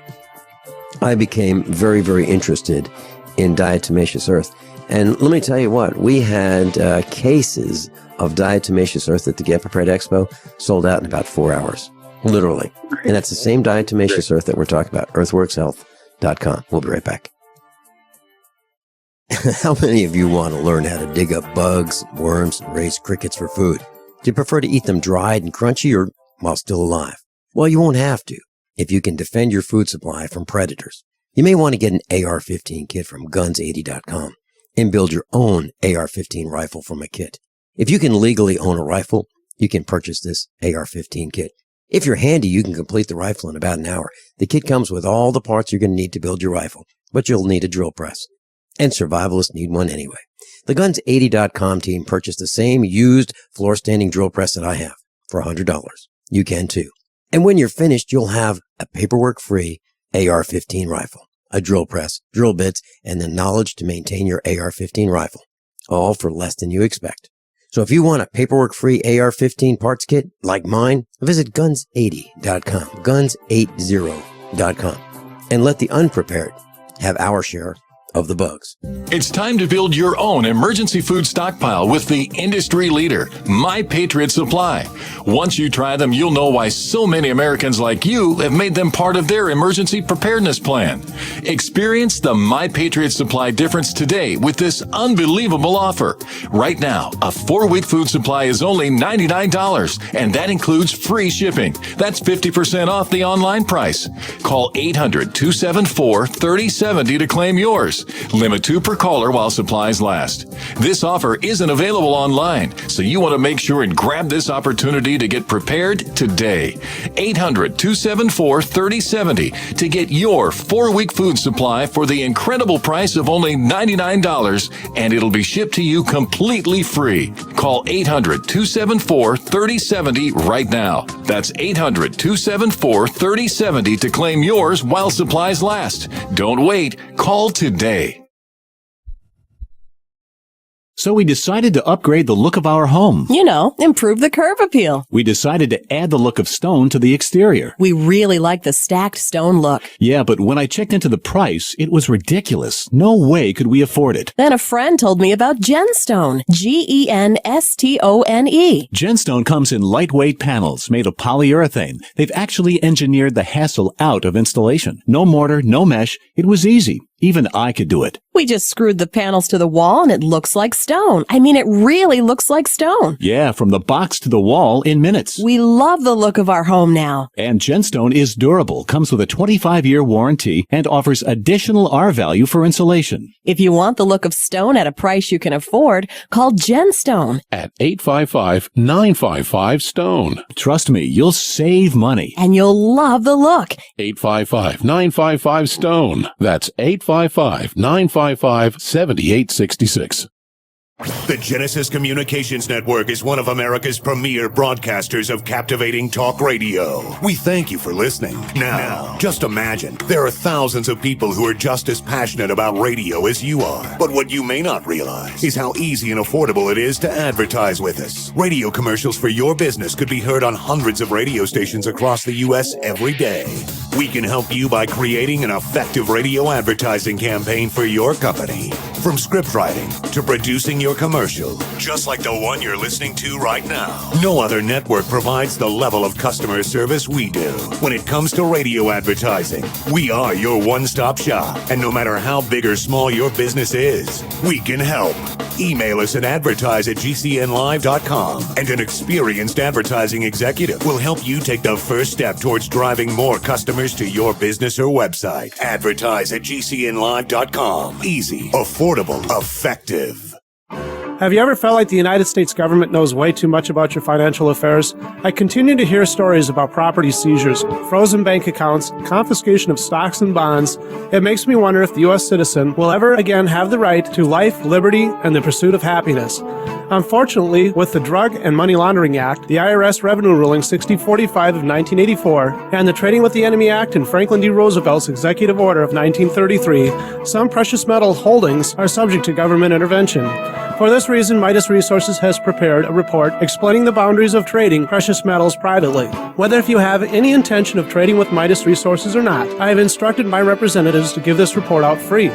I became very, very interested in diatomaceous earth. And let me tell you what, we had cases of diatomaceous earth at the Get Prepared Expo sold out in about 4 hours, literally. And that's the same diatomaceous earth that we're talking about, earthworkshealth.com. We'll be right back. How many of you want to learn how to dig up bugs, worms, and raise crickets for food? Do you prefer to eat them dried and crunchy or while still alive? Well, you won't have to if you can defend your food supply from predators. You may want to get an AR-15 kit from guns80.com and build your own AR-15 rifle from a kit. If you can legally own a rifle, you can purchase this AR-15 kit. If you're handy, you can complete the rifle in about an hour. The kit comes with all the parts you're going to need to build your rifle, but you'll need a drill press. And survivalists need one anyway. The Guns80.com team purchased the same used floor-standing drill press that I have for $100. You can too. And when you're finished, you'll have a paperwork-free AR-15 rifle, a drill press, drill bits, and the knowledge to maintain your AR-15 rifle, all for less than you expect. So if you want a paperwork-free AR-15 parts kit like mine, visit Guns80.com, Guns80.com, and let the unprepared have our share of the bugs.
It's time to build your own emergency food stockpile with the industry leader, My Patriot Supply. Once you try them, you'll know why so many Americans like you have made them part of their emergency preparedness plan. Experience the My Patriot Supply difference today with this unbelievable offer. Right now, a 4-week food supply is only $99, and that includes free shipping. That's 50% off the online price. Call 800-274-3070 to claim yours. Limit 2 per caller while supplies last. This offer isn't available online, so you want to make sure and grab this opportunity to get prepared today. 800-274-3070 to get your 4-week food supply for the incredible price of only $99, and it'll be shipped to you completely free. Call 800-274-3070 right now. That's 800-274-3070 to claim yours while supplies last. Don't wait. Call today.
So we decided to upgrade the look of our home.
You know, improve the curb appeal.
We decided to add the look of stone to the exterior.
We really like the stacked stone look.
Yeah, but when I checked into the price, it was ridiculous. No way could we afford it.
Then a friend told me about Genstone. Genstone.
Genstone comes in lightweight panels made of polyurethane. They've actually engineered the hassle out of installation. No mortar, no mesh. It was easy. Even I could do it.
We just screwed the panels to the wall and it looks like stone. I mean, it really looks like stone.
Yeah, from the box to the wall in minutes.
We love the look of our home now.
And Genstone is durable, comes with a 25-year warranty, and offers additional R value for insulation.
If you want the look of stone at a price you can afford, call Genstone
at 855-955-STONE.
Trust me, you'll save money.
And you'll love the look.
855-955-STONE. That's 855-955-7866.
The Genesis Communications Network is one of America's premier broadcasters of captivating talk radio. We thank you for listening. Now, just imagine, there are thousands of people who are just as passionate about radio as you are. But what you may not realize is how easy and affordable it is to advertise with us. Radio commercials for your business could be heard on hundreds of radio stations across the U.S. every day. We can help you by creating an effective radio advertising campaign for your company. From script writing to producing your commercial, just like the one you're listening to right now. No other network provides the level of customer service we do. When it comes to radio advertising, we are your one-stop shop. And no matter how big or small your business is, we can help. Email us at advertise@gcnlive.com, and an experienced advertising executive will help you take the first step towards driving more customers to your business or website. Advertise@gcnlive.com. Easy, affordable, effective.
Have you ever felt like the United States government knows way too much about your financial affairs? I continue to hear stories about property seizures, frozen bank accounts, confiscation of stocks and bonds. It makes me wonder if the U.S. citizen will ever again have the right to life, liberty, and the pursuit of happiness. Unfortunately, with the Drug and Money Laundering Act, the IRS Revenue Ruling 6045 of 1984, and the Trading with the Enemy Act and Franklin D. Roosevelt's Executive Order of 1933, some precious metal holdings are subject to government intervention. For this reason, Midas Resources has prepared a report explaining the boundaries of trading precious metals privately. Whether if you have any intention of trading with Midas Resources or not, I have instructed my representatives to give this report out free.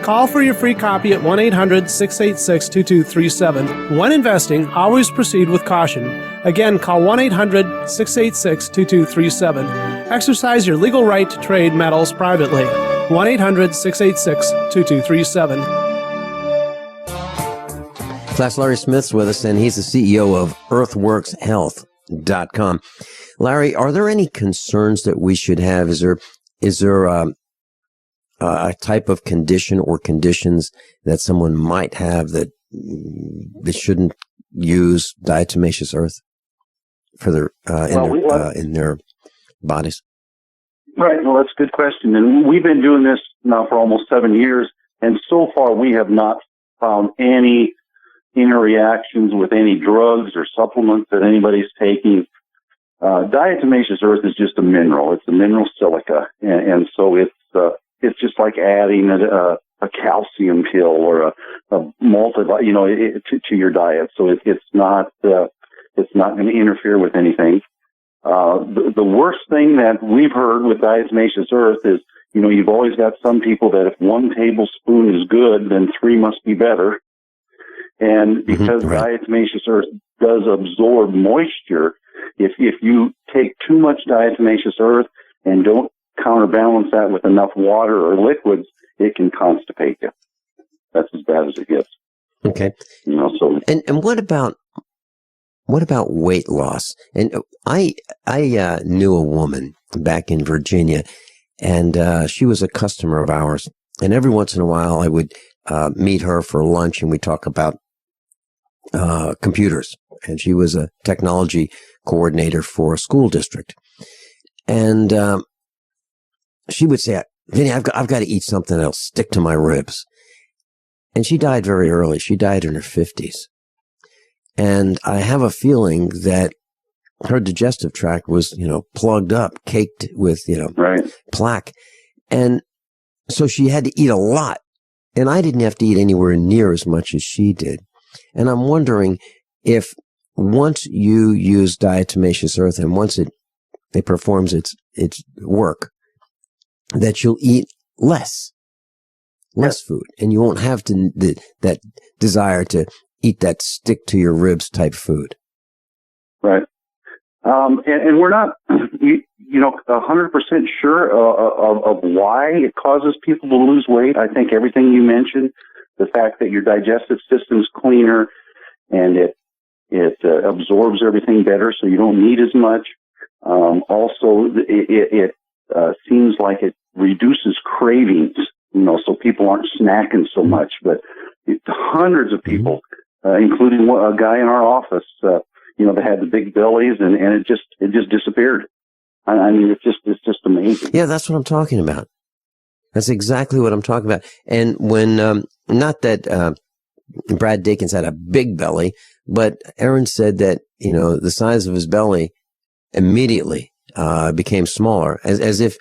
Call for your free copy at 1-800-686-2237. When investing, always proceed with caution. Again, call 1-800-686-2237. Exercise your legal right to trade metals privately. 1-800-686-2237.
Class Larry Smith's with us, and he's the CEO of EarthWorksHealth.com. Larry, are there any concerns that we should have? Is there a type of condition or conditions that someone might have that they shouldn't use diatomaceous earth for their in their bodies?
Right. Well, that's a good question. And we've been doing this now for almost 7 years, and so far we have not found any interreactions with any drugs or supplements that anybody's taking. Diatomaceous earth is just a mineral. It's a mineral silica, and so it's just like adding a calcium pill or a multivitamin, to your diet. So it's not going to interfere with anything. The worst thing that we've heard with diatomaceous earth is, you've always got some people that if 1 tablespoon is good, then 3 must be better. And because diatomaceous earth does absorb moisture, if you take too much diatomaceous earth and don't counterbalance that with enough water or liquids, it can constipate you. That's as bad as it gets.
Okay. And what about weight loss? And I knew a woman back in Virginia, and she was a customer of ours. And every once in a while, I would meet her for lunch, and we talk about computers. And she was a technology coordinator for a school district. And she would say, "Vinny, I've got to eat something that'll stick to my ribs." And she died very early. She died in her 50s. And I have a feeling that her digestive tract was, plugged up, caked with, plaque. And so she had to eat a lot. And I didn't have to eat anywhere near as much as she did. And I'm wondering if once you use diatomaceous earth and once it performs its work, that you'll eat less food, and you won't have that desire to eat that stick to your ribs type food.
Right. And we're not, 100% sure of why it causes people to lose weight. I think everything you mentioned, the fact that your digestive system's cleaner and it absorbs everything better, so you don't need as much. Also, it seems like it reduces cravings, so people aren't snacking so much. But hundreds of people, including a guy in our office, that had the big bellies, and it just disappeared. I mean, it's just amazing.
Yeah, that's what I'm talking about. That's exactly what I'm talking about. And when, not that Brad Dickens had a big belly, but Aaron said that, the size of his belly immediately became smaller, as if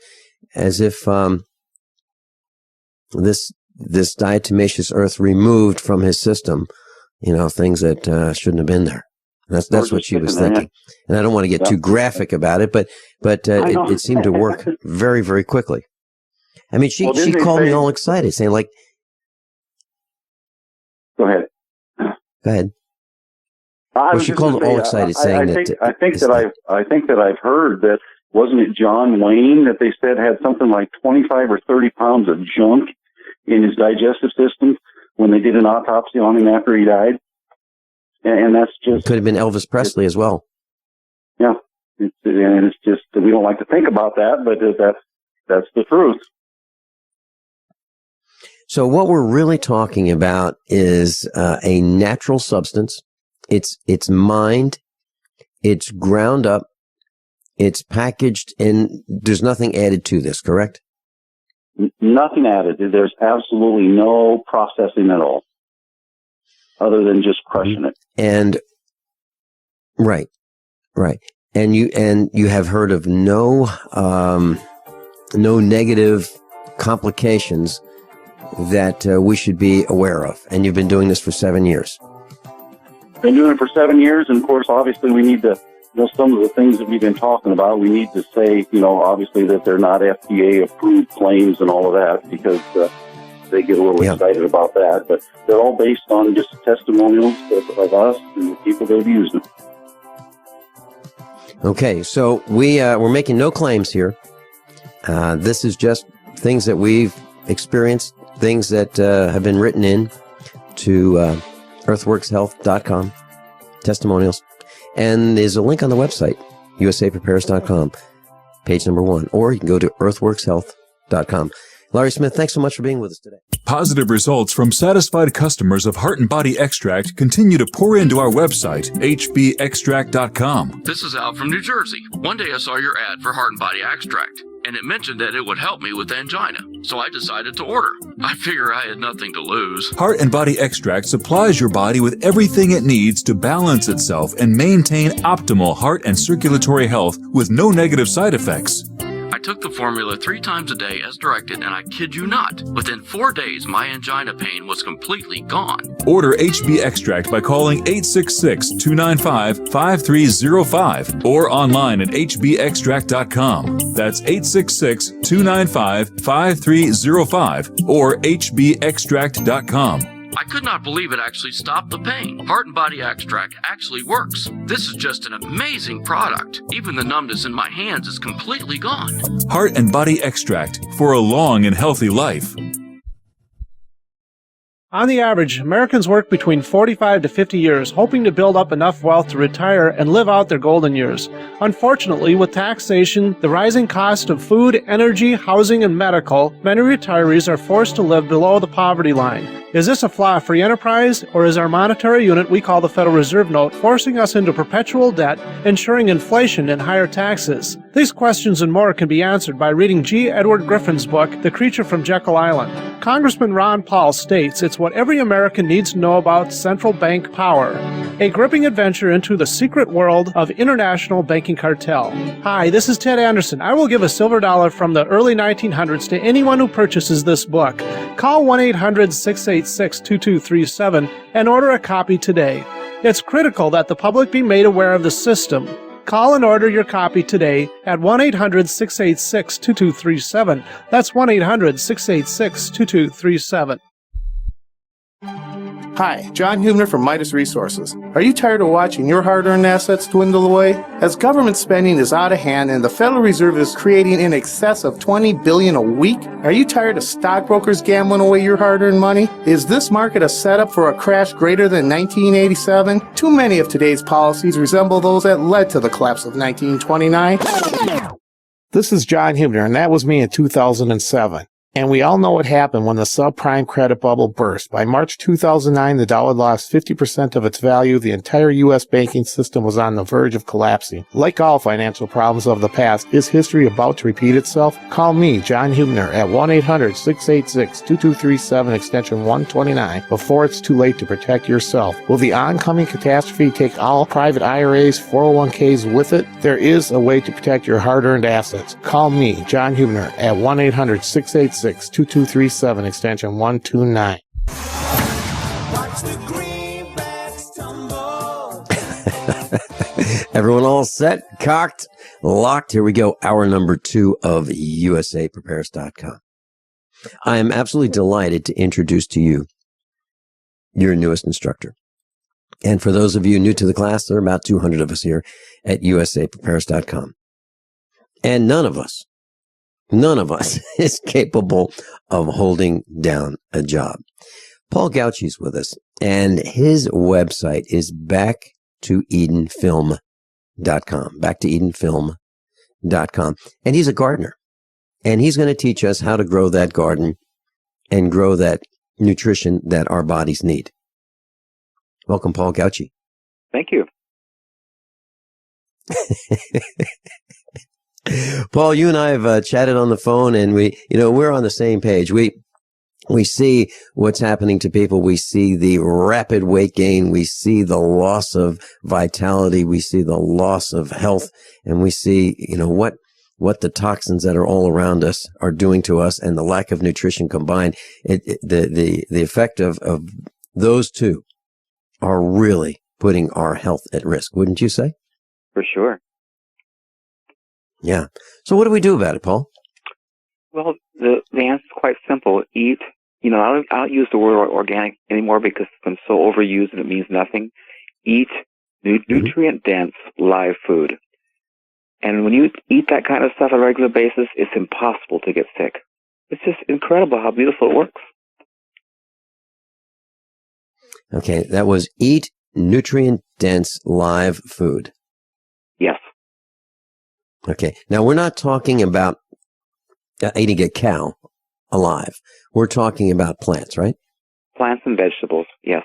this diatomaceous earth removed from his system, things that shouldn't have been there. That's what she was thinking. And I don't want to get too graphic about it, but it seemed to work very, very quickly. I mean, she called me all excited, saying like,
Go ahead.
She called all excited, saying that.
I think that I've heard that, wasn't it John Wayne that they said had something like 25 or 30 pounds of junk in his digestive system when they did an autopsy on him after he died? And that's just...
Could have been Elvis Presley as well.
Yeah. It's just, we don't like to think about that, but that's the truth.
So what we're really talking about is a natural substance. It's mined, it's ground up, it's packaged, and there's nothing added to this, correct?
Nothing added. There's absolutely no processing at all, other than just crushing it.
And right. And you have heard of no negative complications that we should be aware of. And you've been doing this for 7 years.
Been doing it for 7 years, and of course, obviously, we need to, some of the things that we've been talking about, we need to say, obviously that they're not FDA approved claims and all of that, because they get a little excited about that. But they're all based on just testimonials of us and the people that have used them.
Okay, so we're making no claims here. This is just things that we've experienced, things that have been written in to earthworkshealth.com, testimonials. And there's a link on the website, usaprepares.com, page number 1. Or you can go to earthworkshealth.com. Larry Smith, thanks so much for being with us today.
Positive results from satisfied customers of Heart and Body Extract continue to pour into our website, hbextract.com.
This is Al from New Jersey. One day I saw your ad for Heart and Body Extract, and it mentioned that it would help me with angina, so I decided to order. I figure I had nothing to lose.
Heart and Body Extract supplies your body with everything it needs to balance itself and maintain optimal heart and circulatory health with no negative side effects.
I took the formula 3 times a day as directed, and I kid you not, within 4 days my angina pain was completely gone.
Order HB Extract by calling 866-295-5305 or online at hbextract.com. That's 866-295-5305 or hbextract.com.
I could not believe it actually stopped the pain. Heart and Body Extract actually works. This is just an amazing product. Even the numbness in my hands is completely gone.
Heart and Body Extract for a long and healthy life.
On the average, Americans work between 45 to 50 years, hoping to build up enough wealth to retire and live out their golden years. Unfortunately, with taxation, the rising cost of food, energy, housing, and medical, many retirees are forced to live below the poverty line. Is this a flaw-free enterprise, or is our monetary unit we call the Federal Reserve Note forcing us into perpetual debt, ensuring inflation and higher taxes? These questions and more can be answered by reading G. Edward Griffin's book, The Creature from Jekyll Island. Congressman Ron Paul states it's what every American needs to know about central bank power, a gripping adventure into the secret world of international banking cartel. Hi, this is Ted Anderson. I will give a silver dollar from the early 1900s to anyone who purchases this book. Call 1-800-686-2237 and order a copy today. It's critical that the public be made aware of the system. Call and order your copy today at 1-800-686-2237. That's 1-800-686-2237.
Hi, John Hubner from Midas Resources. Are you tired of watching your hard-earned assets dwindle away? As government spending is out of hand and the Federal Reserve is creating in excess of $20 billion a week, are you tired of stockbrokers gambling away your hard-earned money? Is this market a setup for a crash greater than 1987? Too many of today's policies resemble those that led to the collapse of 1929. This is John Hubner, and that was me in 2007. And we all know what happened when the subprime credit bubble burst. By March 2009, the dollar lost 50% of its value. The entire U.S. banking system was on the verge of collapsing. Like all financial problems of the past, is history about to repeat itself? Call me, John Hubner, at 1-800-686-2237, extension 129, before it's too late to protect yourself. Will the oncoming catastrophe take all private IRAs, 401ks with it? There is a way to protect your hard-earned assets. Call me, John Hubner, at 1-800-686-2237, extension 129.
Watch the greenbacks tumble.
Everyone all set, cocked, locked. Here we go. Hour number 2 of usaprepares.com. I am absolutely delighted to introduce to you your newest instructor. And for those of you new to the class, there are about 200 of us here at usaprepares.com. And none of us is capable of holding down a job. Paul Gautschi's with us, and his website is backtoedenfilm.com, backtoedenfilm.com. And he's a gardener, and he's going to teach us how to grow that garden and grow that nutrition that our bodies need. Welcome, Paul Gautschi.
Thank you.
Paul, you and I have chatted on the phone, and we're on the same page. We see what's happening to people. We see the rapid weight gain. We see the loss of vitality. We see the loss of health, and we see, what the toxins that are all around us are doing to us, and the lack of nutrition combined. The effect of those two are really putting our health at risk, wouldn't you say?
For sure.
Yeah. So what do we do about it, Paul?
Well, the answer is quite simple. Eat I don't use the word organic anymore because it's been so overused and it means nothing. Eat nutrient-dense live food. And when you eat that kind of stuff on a regular basis, it's impossible to get sick. It's just incredible how beautiful it works.
Okay, that was eat nutrient-dense live food.
Yes.
Okay, now we're not talking about eating a cow alive. We're talking about plants, right?
Plants and vegetables, yes.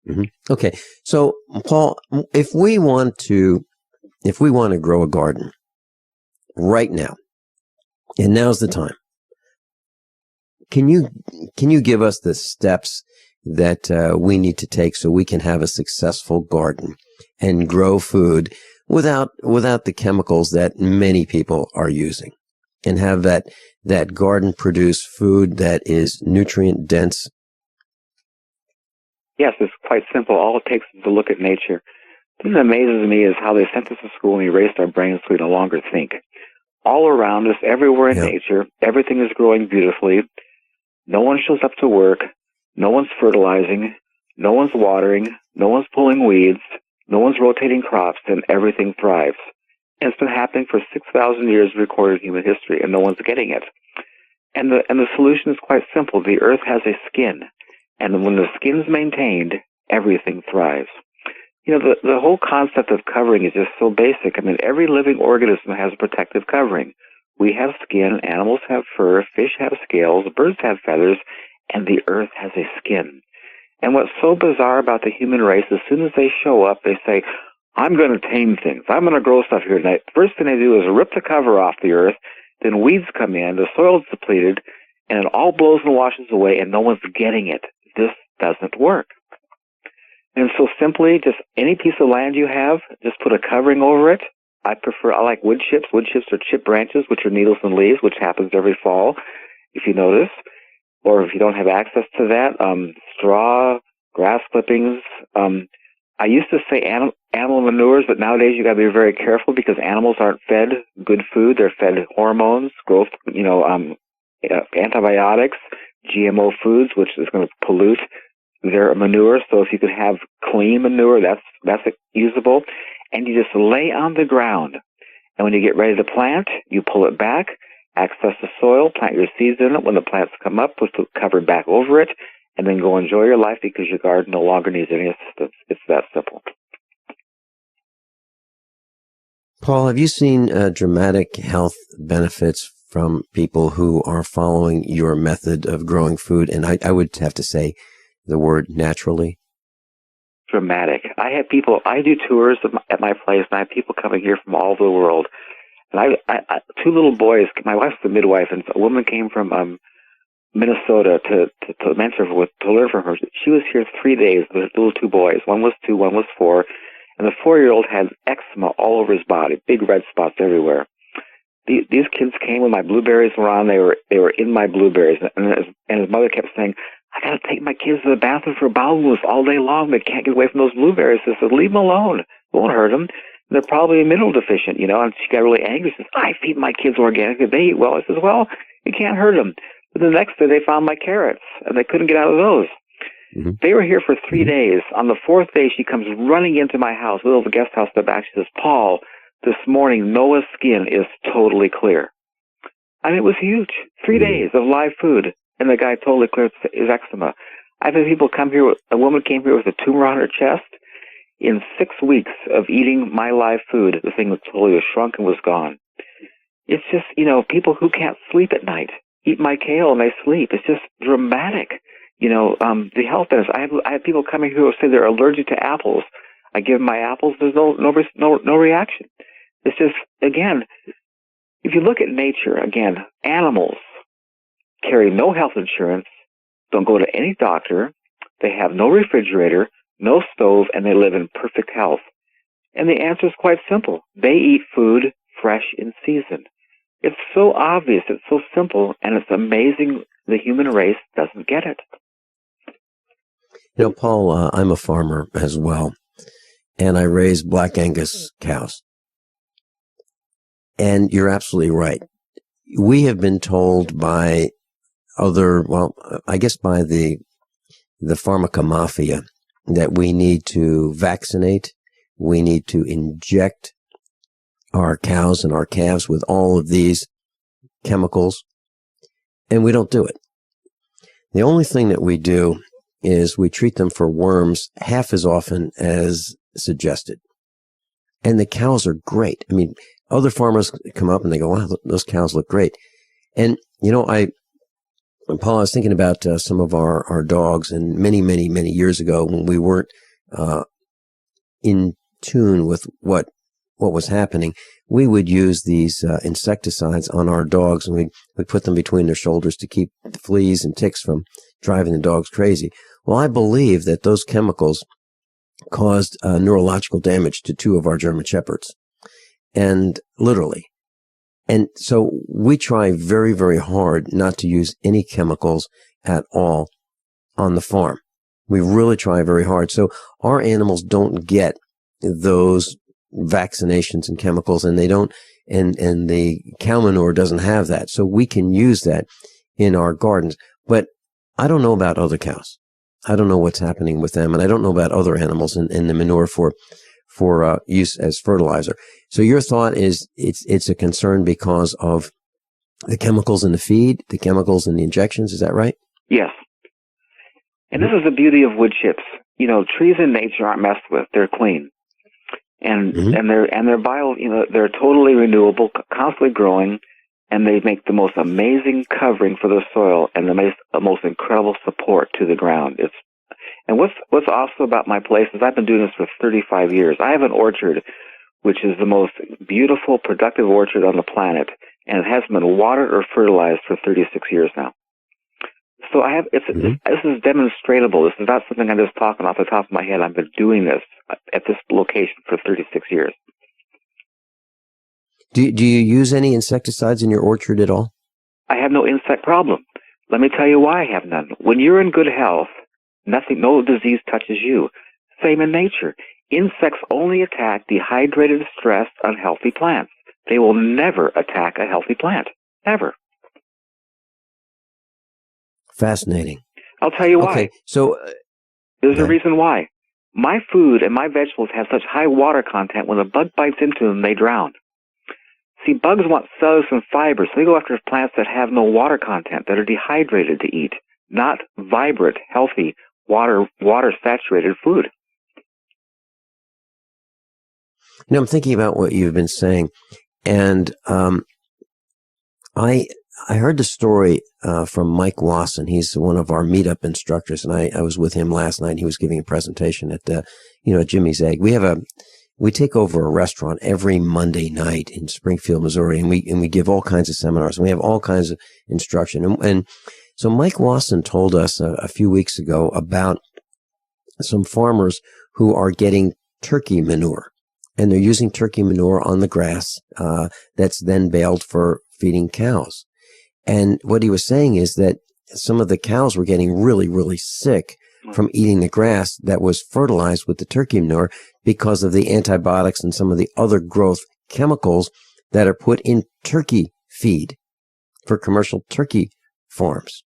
Mm-hmm. Okay, so Paul, if we want to grow a garden right now, and now's the time, can you give us the steps that we need to take so we can have a successful garden and grow food without the chemicals that many people are using, and have that garden produce food that is nutrient dense?
Yes, it's quite simple. All it takes is to look at nature. The thing that amazes me is how they sent us to school and erased our brains so we no longer think. All around us, everywhere in nature, everything is growing beautifully. No one shows up to work. No one's fertilizing. No one's watering. No one's pulling weeds. No one's rotating crops, and everything thrives. And it's been happening for 6,000 years of recorded human history, and no one's getting it. And the solution is quite simple. The earth has a skin, and when the skin's maintained, everything thrives. The whole concept of covering is just so basic. I mean, every living organism has a protective covering. We have skin, animals have fur, fish have scales, birds have feathers, and the earth has a skin. And what's so bizarre about the human race, as soon as they show up, they say, I'm going to tame things. I'm going to grow stuff here tonight. First thing they do is rip the cover off the earth, then weeds come in, the soil's depleted, and it all blows and washes away, and no one's getting it. This doesn't work. And so simply, just any piece of land you have, just put a covering over it. I like wood chips. Wood chips are chip branches, which are needles and leaves, which happens every fall, if you notice. Or if you don't have access to that, straw, grass clippings. I used to say animal manures, but nowadays you got to be very careful because animals aren't fed good food. They're fed hormones, growth, antibiotics, GMO foods, which is going to pollute their manure. So if you could have clean manure, that's usable. And you just lay on the ground. And when you get ready to plant, you pull it back, access the soil, plant your seeds in it. When the plants come up, put the cover back over it, and then go enjoy your life because your garden no longer needs any assistance. It's that simple.
Paul, have you seen dramatic health benefits from people who are following your method of growing food? And I would have to say the word naturally.
Dramatic. I do tours at my place, and I have people coming here from all over the world. And I two little boys, my wife's the midwife, and a woman came from Minnesota to mentor her, to learn from her. She was here 3 days with little two boys. One was 2, one was 4. And the 4-year-old had eczema all over his body, big red spots everywhere. These kids came when my blueberries were on. They were in my blueberries. And his mother kept saying, I got to take my kids to the bathroom for bowel movements all day long. They can't get away from those blueberries. I said, leave them alone. It won't hurt them. They're probably mineral deficient, And she got really angry. She says, I feed my kids organic. They eat well. I says, well, you can't hurt them. But the next day they found my carrots, and they couldn't get out of those. Mm-hmm. They were here for 3 days. On the 4th day, she comes running into my house, little guest house in the back. She says, Paul, this morning Noah's skin is totally clear. I mean, it was huge. 3 days of live food, and the guy totally cleared his eczema. I've had people come here. A woman came here with a tumor on her chest. In 6 weeks of eating my live food, the thing was totally shrunk and was gone. It's just, people who can't sleep at night eat my kale and they sleep. It's just dramatic. The health benefits. I have people coming here who say they're allergic to apples. I give them my apples. There's no reaction. It's just, again, if you look at nature, again, animals carry no health insurance, don't go to any doctor, they have no refrigerator, no stove, and they live in perfect health. And the answer is quite simple. They eat food fresh in season. It's so obvious, it's so simple, and it's amazing the human race doesn't get it.
Paul, I'm a farmer as well, and I raise Black Angus cows. And you're absolutely right. We have been told by I guess by the pharmaca mafia, that we need to vaccinate, we need to inject our cows and our calves with all of these chemicals, and we don't do it. The only thing that we do is we treat them for worms half as often as suggested. And the cows are great. I mean, other farmers come up and they go, wow, those cows look great. And, Paul, I was thinking about some of our dogs, and many, many, many years ago when we weren't in tune with what was happening, we would use these insecticides on our dogs, and we'd put them between their shoulders to keep the fleas and ticks from driving the dogs crazy. Well, I believe that those chemicals caused neurological damage to 2 of our German Shepherds, and literally. And so we try very, very hard not to use any chemicals at all on the farm. We really try very hard. So our animals don't get those vaccinations and chemicals, and they don't, and the cow manure doesn't have that. So we can use that in our gardens. But I don't know about other cows. I don't know what's happening with them, and I don't know about other animals in the manure for use as fertilizer. So your thought is it's a concern because of the chemicals in the feed, the chemicals in the injections. Is that right?
Yes. And this is the beauty of wood chips. Trees in nature aren't messed with; they're clean, and they're bio. They're totally renewable, constantly growing, and they make the most amazing covering for the soil and the most incredible support to the ground. And what's awesome about my place is I've been doing this for 35 years. I have an orchard, which is the most beautiful, productive orchard on the planet, and it hasn't been watered or fertilized for 36 years now. So this is demonstratable. This is not something I'm just talking off the top of my head. I've been doing this at this location for 36 years.
Do you use any insecticides in your orchard at all?
I have no insect problem. Let me tell you why I have none. When you're in good health, no disease touches you. Same in nature. Insects only attack dehydrated, stressed, unhealthy plants. They will never attack a healthy plant. Never.
Fascinating.
I'll tell you why.
Okay, so
there's a reason why. My food and my vegetables have such high water content. When a bug bites into them, they drown. See, bugs want cellulose and fiber, so they go after plants that have no water content, that are dehydrated to eat, not vibrant, healthy, water-saturated food.
I'm thinking about what you've been saying, and I heard the story from Mike Wasson. He's one of our meetup instructors, and I was with him last night. He was giving a presentation at Jimmy's Egg. We take over a restaurant every Monday night in Springfield, Missouri, and we give all kinds of seminars, and we have all kinds of instruction. And so Mike Wasson told us a few weeks ago about some farmers who are getting turkey manure, and they're using turkey manure on the grass that's then baled for feeding cows. And what he was saying is that some of the cows were getting really, really sick from eating the grass that was fertilized with the turkey manure because of the antibiotics and some of the other growth chemicals that are put in turkey feed for commercial turkey farms.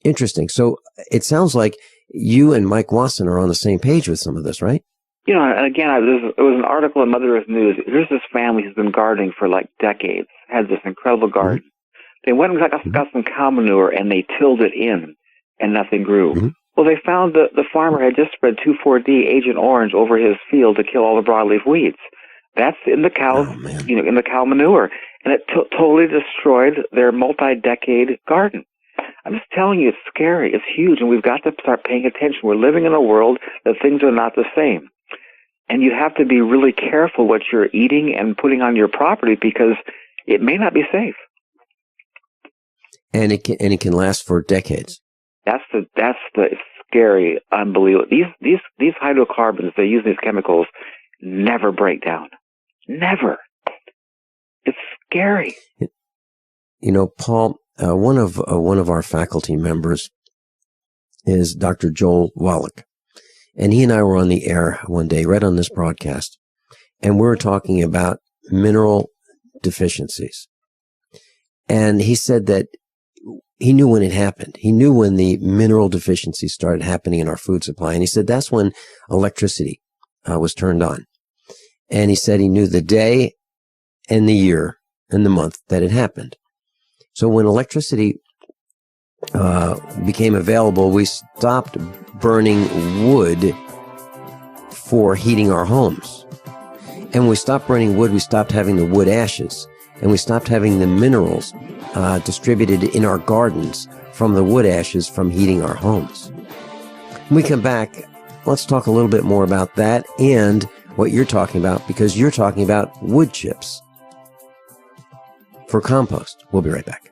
Interesting. So it sounds like you and Mike Wasson are on the same page with some of this, right?
And again, there was an article in Mother Earth News. Here's this family who's been gardening for like decades, had this incredible garden. Mm-hmm. They went and got some cow manure and they tilled it in, and nothing grew. Mm-hmm. Well, they found the farmer had just spread 2,4-D Agent Orange over his field to kill all the broadleaf weeds. That's in the cow, in the cow manure, and it totally destroyed their multi-decade garden. I'm just telling you, it's scary. It's huge, and we've got to start paying attention. We're living in a world that things are not the same. And you have to be really careful what you're eating and putting on your property because it may not be safe.
And it can last for decades.
That's the scary, unbelievable. These hydrocarbons, they use these chemicals, never break down. Never. It's scary.
Paul, one of our faculty members is Dr. Joel Wallach. And he and I were on the air one day, right on this broadcast, and we were talking about mineral deficiencies. And he said that he knew when it happened. He knew when the mineral deficiency started happening in our food supply. And he said that's when electricity was turned on. And he said he knew the day and the year and the month that it happened. So when electricity became available, we stopped burning wood for heating our homes. And when we stopped burning wood, we stopped having the wood ashes. And we stopped having the minerals distributed in our gardens from the wood ashes from heating our homes. When we come back, let's talk a little bit more about that and what you're talking about, because you're talking about wood chips for compost. We'll be right back.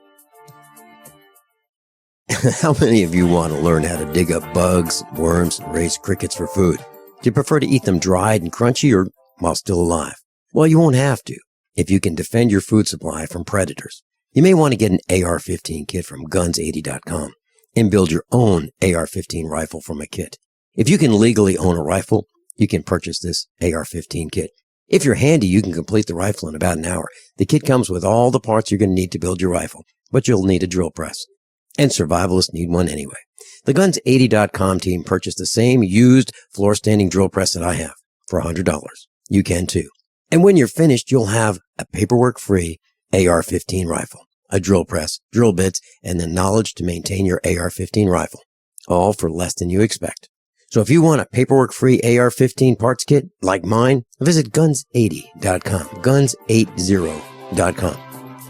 How many of you want to learn how to dig up bugs, worms, and raise crickets for food? Do you prefer to eat them dried and crunchy or while still alive? Well, you won't have to if you can defend your food supply from predators. You may want to get an AR-15 kit from guns80.com and build your own AR-15 rifle from a kit. If you can legally own a rifle, you can purchase this AR-15 kit. If you're handy, you can complete the rifle in about an hour. The kit comes with all the parts you're going to need to build your rifle, but you'll need a drill press. And survivalists need one anyway. The Guns80.com team purchased the same used floor-standing drill press that I have for $100. You can too. And when you're finished, you'll have a paperwork-free AR-15 rifle, a drill press, drill bits, and the knowledge to maintain your AR-15 rifle, all for less than you expect. So if you want a paperwork-free AR-15 parts kit like mine, visit Guns80.com, Guns80.com,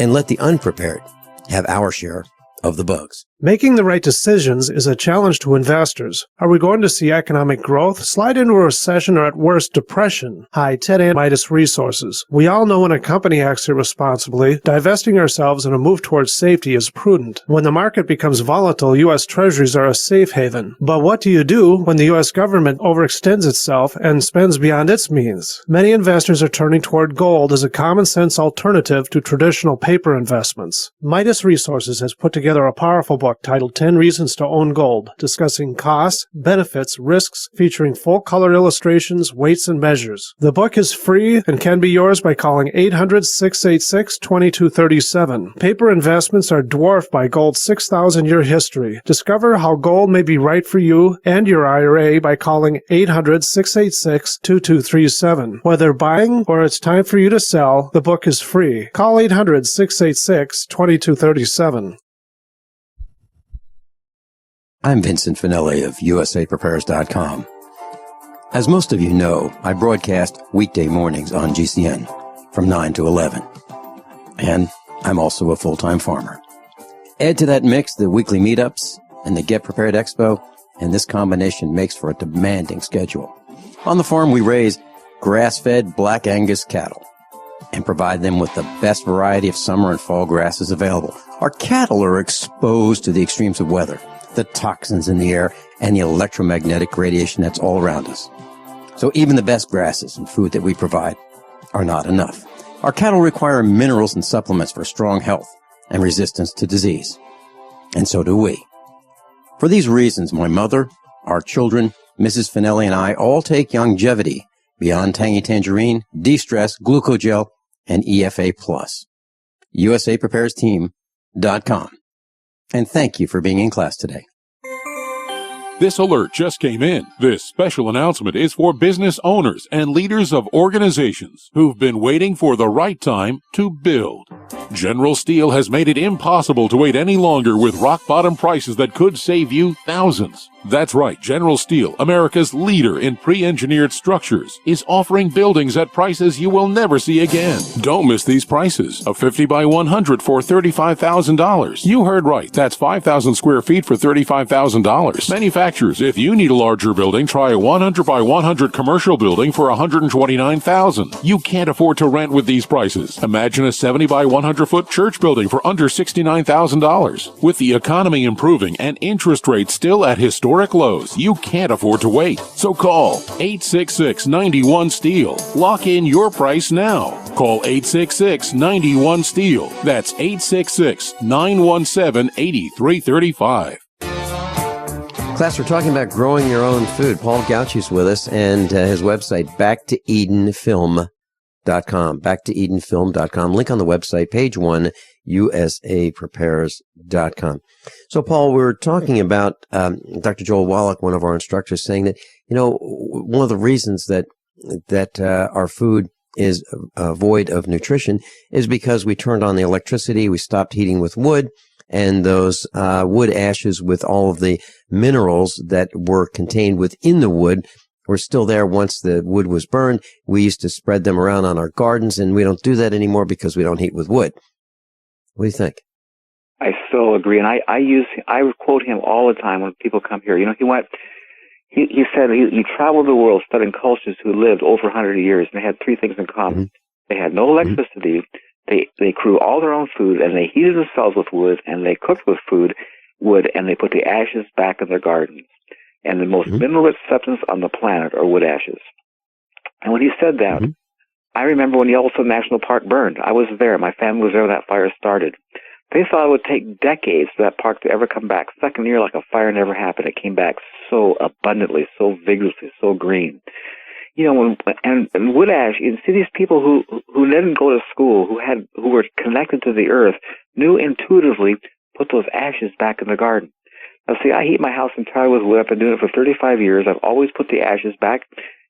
and let the unprepared have our share of the bugs.
Making the right decisions is a challenge to investors. Are we going to see economic growth, slide into a recession, or at worst, depression? Hi, Ted and Midas Resources. We all know when a company acts irresponsibly, divesting ourselves in a move towards safety is prudent. When the market becomes volatile, U.S. Treasuries are a safe haven. But what do you do when the U.S. government overextends itself and spends beyond its means? Many investors are turning toward gold as a common-sense alternative to traditional paper investments. Midas Resources has put together a powerful book titled 10 Reasons to Own Gold, discussing costs, benefits, risks, featuring full-color illustrations, weights, and measures. The book is free and can be yours by calling 800-686-2237. Paper investments are dwarfed by gold's 6,000-year history. Discover how gold may be right for you and your IRA by calling 800-686-2237. Whether buying or it's time for you to sell, the book is free. Call 800-686-2237.
I'm Vincent Finelli of USAPrepares.com. As most of you know, I broadcast weekday mornings on GCN from 9 to 11. And I'm also a full-time farmer. Add to that mix the weekly meetups and the Get Prepared Expo, and this combination makes for a demanding schedule. On the farm, we raise grass-fed Black Angus cattle and provide them with the best variety of summer and fall grasses available. Our cattle are exposed to the extremes of weather, the toxins in the air, and the electromagnetic radiation that's all around us. So even the best grasses and food that we provide are not enough. Our cattle require minerals and supplements for strong health and resistance to disease. And so do we. For these reasons, my mother, our children, Mrs. Finelli, and I all take Longevity, Beyond Tangy Tangerine, De-Stress, Glucogel, and EFA+. USAPreparesTeam.com. And thank you for being in class today.
This alert just came in. This special announcement is for business owners and leaders of organizations who've been waiting for the right time to build. General Steel has made it impossible to wait any longer with rock-bottom prices that could save you thousands. That's right, General Steel, America's leader in pre-engineered structures, is offering buildings at prices you will never see again. Don't miss these prices. A 50 by 100 for $35,000. You heard right, that's 5,000 square feet for $35,000. Manufacturers, if you need a larger building, try a 100 by 100 commercial building for $129,000. You can't afford to rent with these prices. Imagine a 70 by 100-foot church building for under $69,000. With the economy improving and interest rates still at historic lows, you can't afford to wait. So call 866-91-STEEL. Lock in your price now. Call 866-91-STEEL. That's 866-917-8335.
Class, we're talking about growing your own food. Paul Gautschi's with us, and his website, BackToEdenFilm.com. BackToEdenFilm.com. Link on the website, page 1. usaprepares.com. So, Paul, we're talking about Dr. Joel Wallach, one of our instructors, saying that, one of the reasons that our food is void of nutrition is because we turned on the electricity, we stopped heating with wood, and those wood ashes with all of the minerals that were contained within the wood were still there once the wood was burned. We used to spread them around on our gardens, and we don't do that anymore because we don't heat with wood. What do you think?
I so agree, and I quote him all the time when people come here. He said he traveled the world studying cultures who lived over 100 years, and they had three things in common. Mm-hmm. They had no electricity, they grew all their own food, and they heated themselves with wood, and they cooked with wood, and they put the ashes back in their gardens. And the most mineral-rich substance on the planet are wood ashes. And when he said that, I remember when Yellowstone National Park burned. I was there. My family was there when that fire started. They thought it would take decades for that park to ever come back. Second year, like a fire never happened. It came back so abundantly, so vigorously, so green. And wood ash, you see these people who didn't go to school, who were connected to the earth, knew intuitively put those ashes back in the garden. Now, see, I heat my house entirely with wood. I've been doing it for 35 years. I've always put the ashes back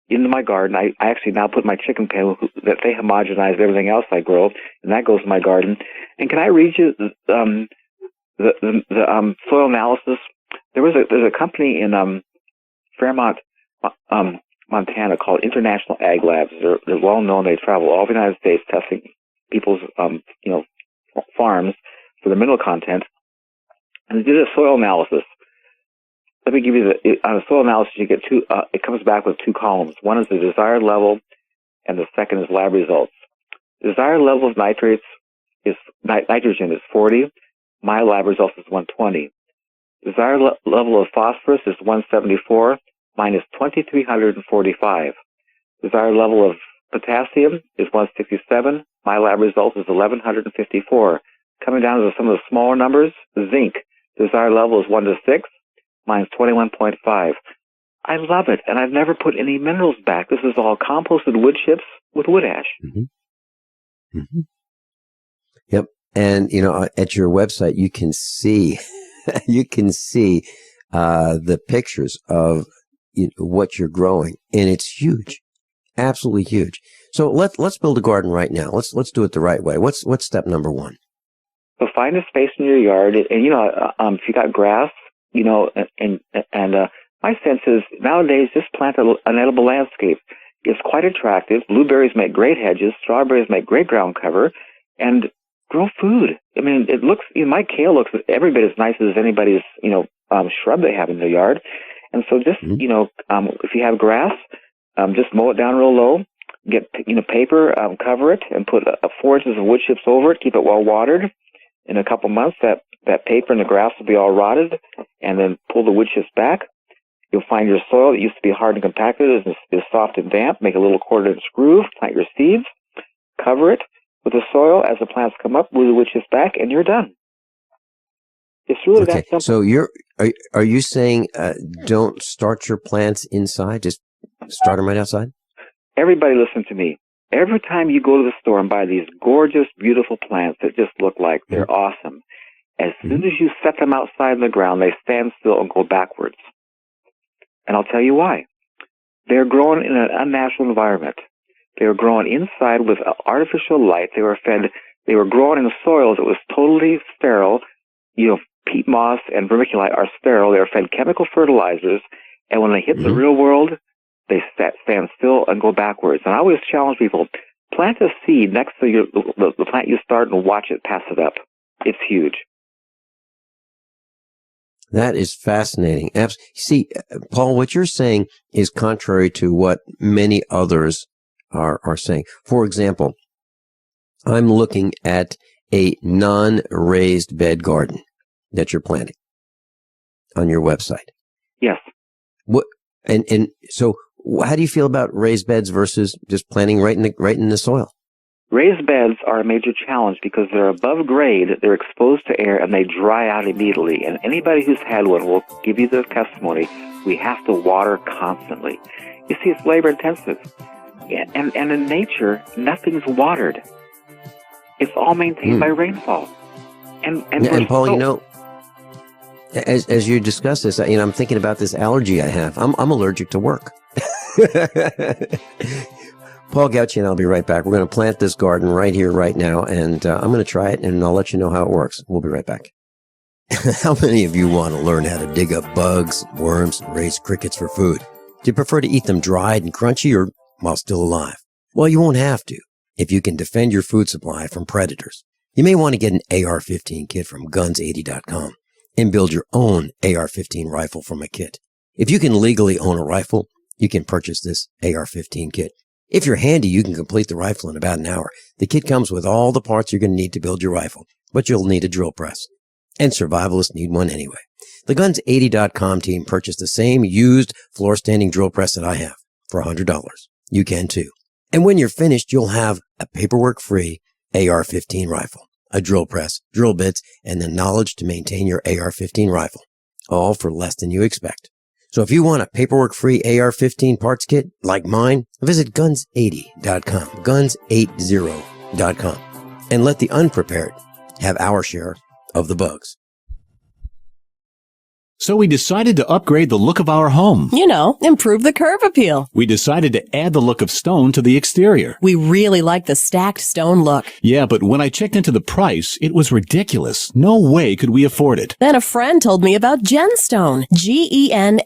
into my garden. I actually now put my chicken pen that they homogenize everything else I grow, and that goes in my garden. And can I read you the soil analysis? There's a company in Fairmont, Montana called International Ag Labs. They're well known. They travel all over the United States testing people's farms for the mineral content. And they did a soil analysis. Let me give you on a soil analysis, you get two, it comes back with two columns. One is the desired level, and the second is lab results. Desired level of nitrates nitrogen is 40. My lab results is 120. Desired level of phosphorus is 174. Mine is 2,345. Desired level of potassium is 167. My lab result is 1,154. Coming down to some of the smaller numbers, zinc. Desired level is 1 to 6. Mine's 21.5. I love it, and I've never put any minerals back. This is all composted wood chips with wood ash.
Yep. And, at your website, you can see, the pictures of what you're growing, and it's huge, absolutely huge. So let's build a garden right now. Let's do it the right way. What's step number one?
So find a space in your yard, and if you got grass, my sense is nowadays just plant an edible landscape. It's quite attractive. Blueberries make great hedges. Strawberries make great ground cover, and grow food. I mean, it looks. My kale looks every bit as nice as anybody's shrub they have in their yard. And so just if you have grass, just mow it down real low. Get paper, cover it, and put 4 inches of wood chips over it. Keep it well watered. In a couple months, that paper and the grass will be all rotted, and then pull the wood chips back. You'll find your soil that used to be hard and compacted is soft and damp. Make a little 1/4-inch groove, plant your seeds, cover it with the soil. As the plants come up, move the wood chips back, and you're done. It's really that simple.
So are you saying don't start your plants inside? Just start them right outside?
Everybody listen to me. Every time you go to the store and buy these gorgeous, beautiful plants that just look like they're awesome, as soon as you set them outside in the ground, they stand still and go backwards. And I'll tell you why. They're grown in an unnatural environment. They were grown inside with artificial light. They were grown in soil that was totally sterile. Peat moss and vermiculite are sterile. They are fed chemical fertilizers. And when they hit the real world, they stand still and go backwards. And I always challenge people, plant a seed next to the plant you start and watch it pass it up. It's huge.
That is fascinating. See, Paul, what you're saying is contrary to what many others are saying. For example, I'm looking at a non-raised bed garden that you're planting on your website.
Yes.
And so how do you feel about raised beds versus just planting right in the soil?
Raised beds are a major challenge because they're above grade, they're exposed to air, and they dry out immediately. And anybody who's had one will give you the testimony. We have to water constantly. You see, it's labor intensive. And in nature, nothing's watered. It's all maintained by rainfall.
And Paul, as you discuss this, I'm thinking about this allergy I have. I'm allergic to work. Paul Gautschi and I'll be right back. We're going to plant this garden right here, right now, and I'm going to try it, and I'll let you know how it works. We'll be right back. How many of you want to learn how to dig up bugs, worms, and raise crickets for food? Do you prefer to eat them dried and crunchy or while still alive? Well, you won't have to if you can defend your food supply from predators. You may want to get an AR-15 kit from guns80.com and build your own AR-15 rifle from a kit. If you can legally own a rifle, you can purchase this AR-15 kit. If you're handy, you can complete the rifle in about an hour. The kit comes with all the parts you're going to need to build your rifle, but you'll need a drill press. And survivalists need one anyway. The Guns80.com team purchased the same used floor-standing drill press that I have for $100. You can too. And when you're finished, you'll have a paperwork-free AR-15 rifle, a drill press, drill bits, and the knowledge to maintain your AR-15 rifle, all for less than you expect. So if you want a paperwork-free AR-15 parts kit like mine, visit Guns80.com, Guns80.com, and let the unprepared have our share of the bugs.
So we decided to upgrade the look of our home.
Improve the curb appeal.
We decided to add the look of stone to the exterior.
We really like the stacked stone look.
Yeah, but when I checked into the price, it was ridiculous. No way could we afford it.
Then a friend told me about Genstone. Genstone.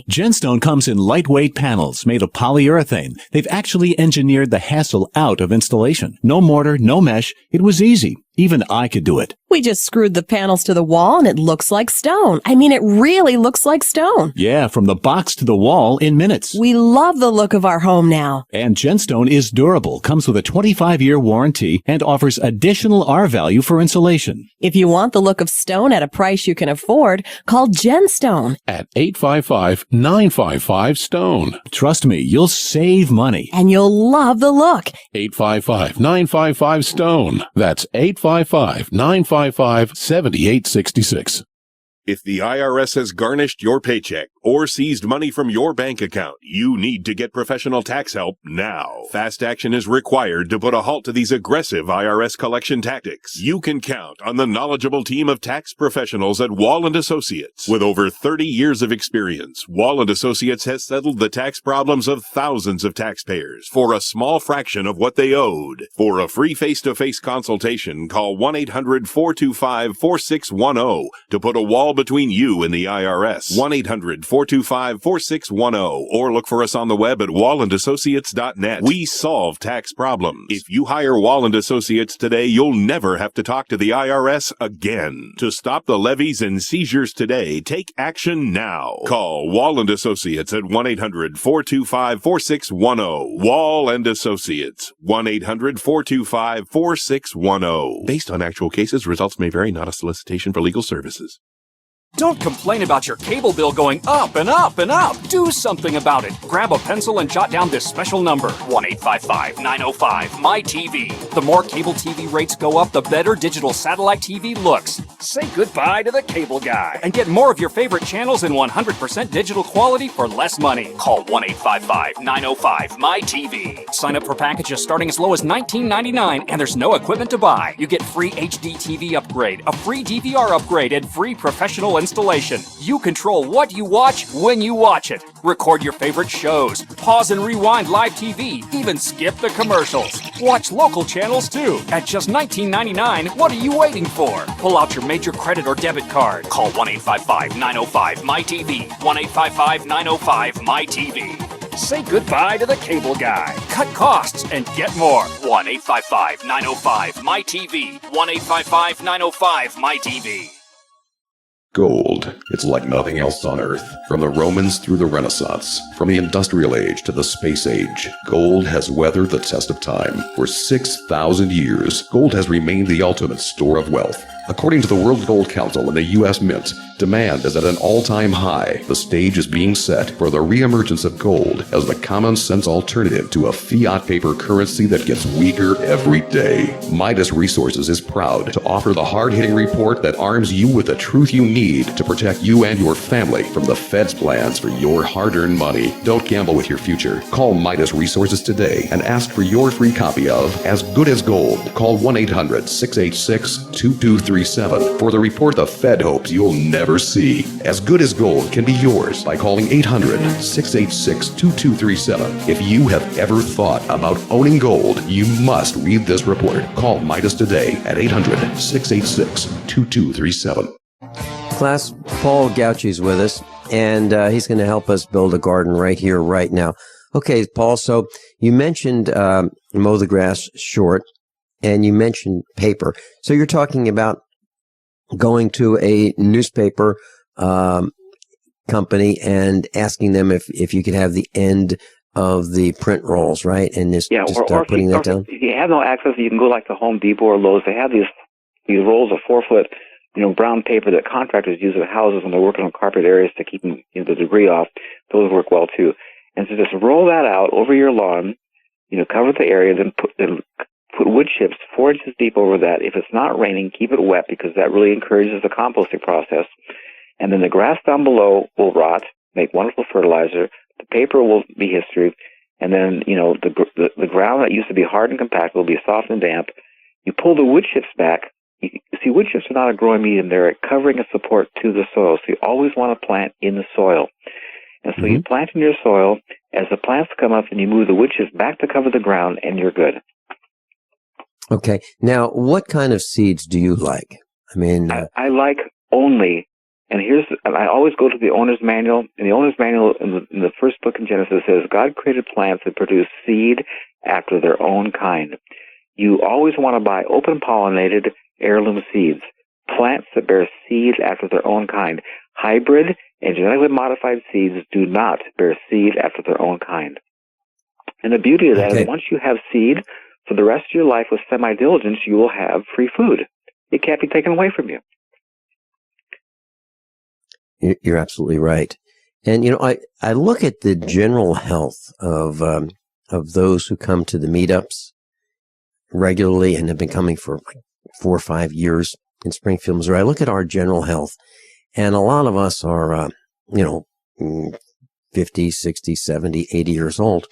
Genstone comes in lightweight panels made of polyurethane. They've actually engineered the hassle out of installation. No mortar, no mesh. It was easy. Even I could do it.
We just screwed the panels to the wall and it looks like stone. It really looks like stone.
Yeah, from the box to the wall in minutes.
We love the look of our home now.
And Genstone is durable, comes with a 25-year warranty, and offers additional R-value for insulation.
If you want the look of stone at a price you can afford, call Genstone
at 855-955-STONE.
Trust me, you'll save money.
And you'll love the look.
855-955-STONE. That's 855-955-7866.
If the IRS has garnished your paycheck or seized money from your bank account, you need to get professional tax help now. Fast action is required to put a halt to these aggressive IRS collection tactics. You can count on the knowledgeable team of tax professionals at Wall & Associates. With over 30 years of experience, Wall & Associates has settled the tax problems of thousands of taxpayers for a small fraction of what they owed. For a free face-to-face consultation, call 1-800-425-4610 to put a wall between you and the IRS. 1-800-425-4610 or look for us on the web at wallandassociates.net. We solve tax problems. If you hire Wall & Associates today, you'll never have to talk to the IRS again. To stop the levies and seizures today, take action now. Call Wall & Associates at 1-800-425-4610. Wall & Associates. 1-800-425-4610. Based on actual cases, results may vary, not a solicitation for legal services.
Don't complain about your cable bill going up and up and up. Do something about it. Grab a pencil and jot down this special number, 1-855-905-MY-TV. The more cable TV rates go up, the better digital satellite TV looks. Say goodbye to the cable guy and get more of your favorite channels in 100% digital quality for less money. Call 1-855-905-MY-TV. Sign up for packages starting as low as $19.99 and there's no equipment to buy. You get free HD TV upgrade, a free DVR upgrade, and free professional installation. You control what you watch when you watch it. Record your favorite shows, pause and rewind live TV, even skip the commercials. Watch local channels too. At just $19.99, what are you waiting for? Pull out your major credit or debit card. Call 1-855-905-MY-TV. 1-855-905-MY-TV. Say goodbye to the cable guy. Cut costs and get more. 1-855-905-MY-TV. 1-855-905-MY-TV.
Gold. It's like nothing else on Earth. From the Romans through the Renaissance, from the Industrial Age to the Space Age, gold has weathered the test of time. For 6,000 years, gold has remained the ultimate store of wealth. According to the World Gold Council and the U.S. Mint, demand is at an all-time high. The stage is being set for the reemergence of gold as the common-sense alternative to a fiat paper currency that gets weaker every day. Midas Resources is proud to offer the hard-hitting report that arms you with the truth you need to protect you and your family from the Fed's plans for your hard-earned money. Don't gamble with your future. Call Midas Resources today and ask for your free copy of As Good as Gold. Call 1-800-686-2237 for the report the Fed hopes you'll never see. As Good as Gold can be yours by calling 800-686-2237. If you have ever thought about owning gold, you must read this report. Call Midas today at 800-686-2237.
Class, Paul Gautschi's with us, and he's going to help us build a garden right here, right now. Okay, Paul, so you mentioned mow the grass short, and you mentioned paper. So you're talking about going to a newspaper company and asking them if you could have the end of the print rolls, right? And just start putting that down?
If you have no access, you can go like to Home Depot or Lowe's. They have these rolls of 4-foot, brown paper that contractors use at houses when they're working on carpet areas to keep the debris off. Those work well too. And so just roll that out over your lawn, cover the area, then put wood chips 4 inches deep over that. If it's not raining, keep it wet because that really encourages the composting process. And then the grass down below will rot, make wonderful fertilizer. The paper will be history. And then, the ground that used to be hard and compact will be soft and damp. You pull the wood chips back. You see, wood chips are not a growing medium. They're a covering and support to the soil. So you always want to plant in the soil. And so you plant in your soil. As the plants come up, and you move the wood chips back to cover the ground, and you're good.
Okay. Now, what kind of seeds do you like? I mean,
I like only, and I always go to the owner's manual. And the owner's manual in the first book in Genesis says, God created plants that produce seed after their own kind. You always want to buy open-pollinated heirloom seeds, plants that bear seed after their own kind. Hybrid and genetically modified seeds do not bear seed after their own kind. And the beauty of that is once you have seed, for the rest of your life with semi-diligence, you will have free food. It can't be taken away from you.
You're absolutely right. And, I look at the general health of those who come to the meetups regularly and have been coming for like 4 or 5 years in Springfield, Missouri. I look at our general health, and a lot of us are, 50, 60, 70, 80 years old.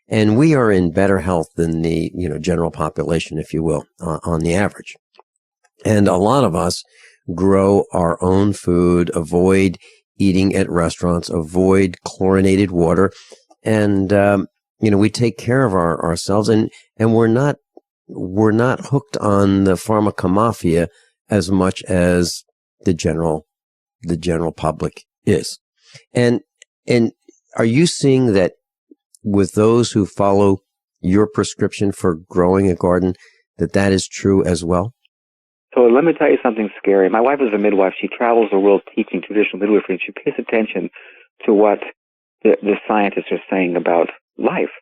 And we are in better health than the, general population, if you will, on the average. And a lot of us grow our own food, avoid eating at restaurants, avoid chlorinated water. And, we take care of ourselves, and we're not hooked on the pharmacomafia as much as the general public is. And are you seeing that with those who follow your prescription for growing a garden, that is true as well?
So let me tell you something scary. My wife is a midwife. She travels the world teaching traditional midwifery, and she pays attention to what the scientists are saying about life.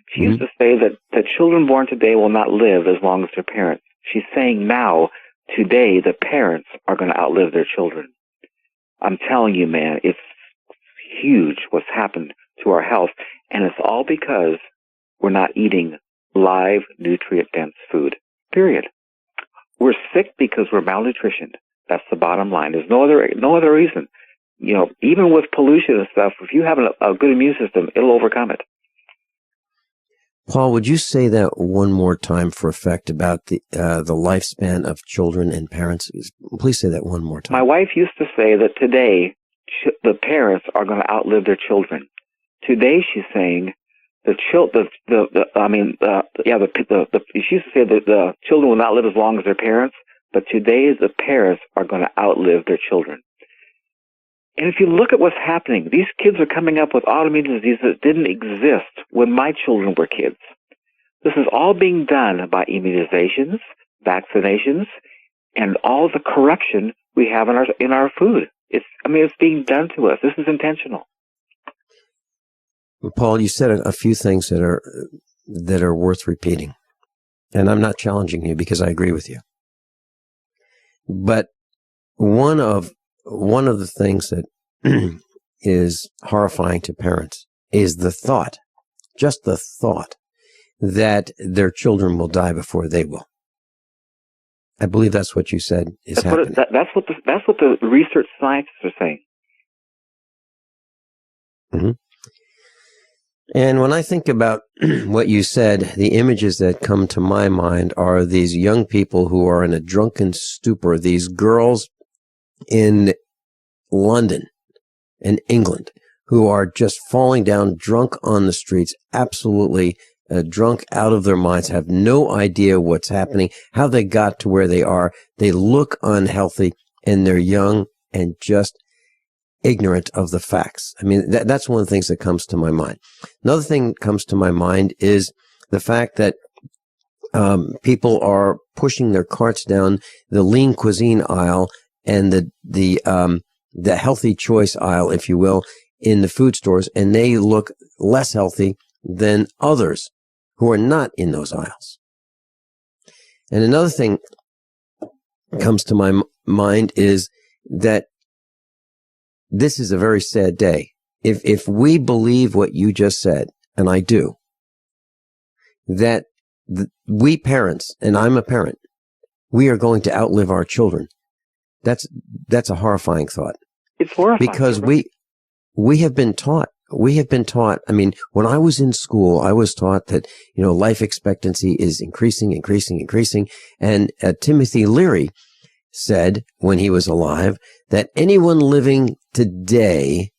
She used to say that children born today will not live as long as their parents. She's saying now, today, the parents are going to outlive their children. I'm telling you, man, it's huge what's happened to our health, and it's all because we're not eating live, nutrient-dense food, period. We're sick because we're malnutritioned. That's the bottom line. There's no other reason. Even with pollution and stuff, if you have a good immune system, it'll overcome it.
Paul, would you say that one more time for effect about the lifespan of children and parents? Please say that one more time.
My wife used to say that today the parents are going to outlive their children. Today, she's saying she used to say that the children will not live as long as their parents, but today the parents are going to outlive their children. And if you look at what's happening, these kids are coming up with autoimmune diseases that didn't exist when my children were kids. This is all being done by immunizations, vaccinations, and all the corruption we have in our food. It's being done to us. This is intentional.
Paul, you said a few things that are worth repeating, and I'm not challenging you because I agree with you. But one of the things that is horrifying to parents is the thought, just the thought, that their children will die before they will. I believe that's what you said is happening.
That's what the research scientists are saying.
Mm-hmm. And when I think about what you said, the images that come to my mind are these young people who are in a drunken stupor, these girls in London and England who are just falling down drunk on the streets, absolutely drunk out of their minds, have no idea what's happening, how they got to where they are. They look unhealthy, and they're young and just ignorant of the facts. I mean, that's one of the things that comes to my mind. Another thing that comes to my mind is the fact that people are pushing their carts down the lean cuisine aisle and the healthy choice aisle, if you will, in the food stores, and they look less healthy than others who are not in those aisles. And another thing comes to my mind is that this is a very sad day. If we believe what you just said, and I do, that we parents, and I'm a parent, we are going to outlive our children. That's a horrifying thought.
It's horrifying.
Because we have been taught, I mean, when I was in school, I was taught that, life expectancy is increasing. And Timothy Leary said when he was alive that anyone living today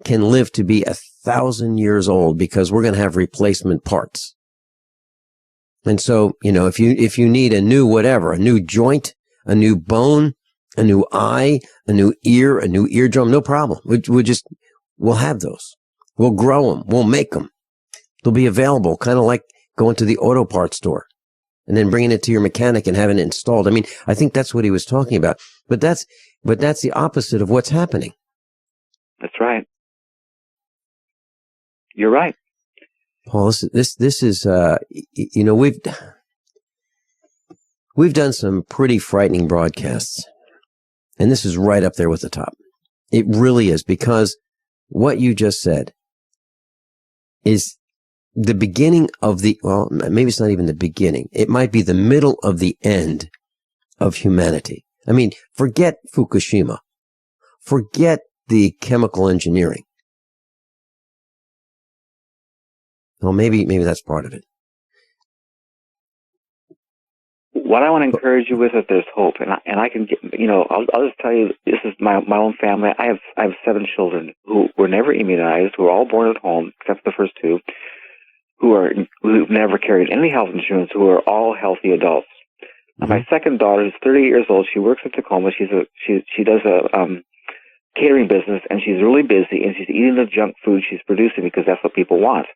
can live to be 1,000 years old because we're going to have replacement parts. And so, if you need a new whatever, a new joint, a new bone, a new eye, a new ear, a new eardrum, no problem. We'll have those. We'll grow them. We'll make them. They'll be available, kind of like going to the auto parts store and then bringing it to your mechanic and having it installed. I mean, I think that's what he was talking about. But that's the opposite of what's happening.
That's right. You're right.
Paul, this is, we've done some pretty frightening broadcasts, and this is right up there with the top. It really is, because what you just said is the beginning of maybe it's not even the beginning. It might be the middle of the end of humanity. I mean, forget Fukushima. Forget the chemical engineering. Well, maybe that's part of it.
What I want to encourage you with is there's hope, and I can get, I'll just tell you, this is my own family. I have 7 children who were never immunized, who were all born at home except for the first 2, who've never carried any health insurance, who are all healthy adults. Mm-hmm. My second daughter is 38 years old. She works in Tacoma. She does a catering business, and she's really busy, and she's eating the junk food she's producing because that's what people want.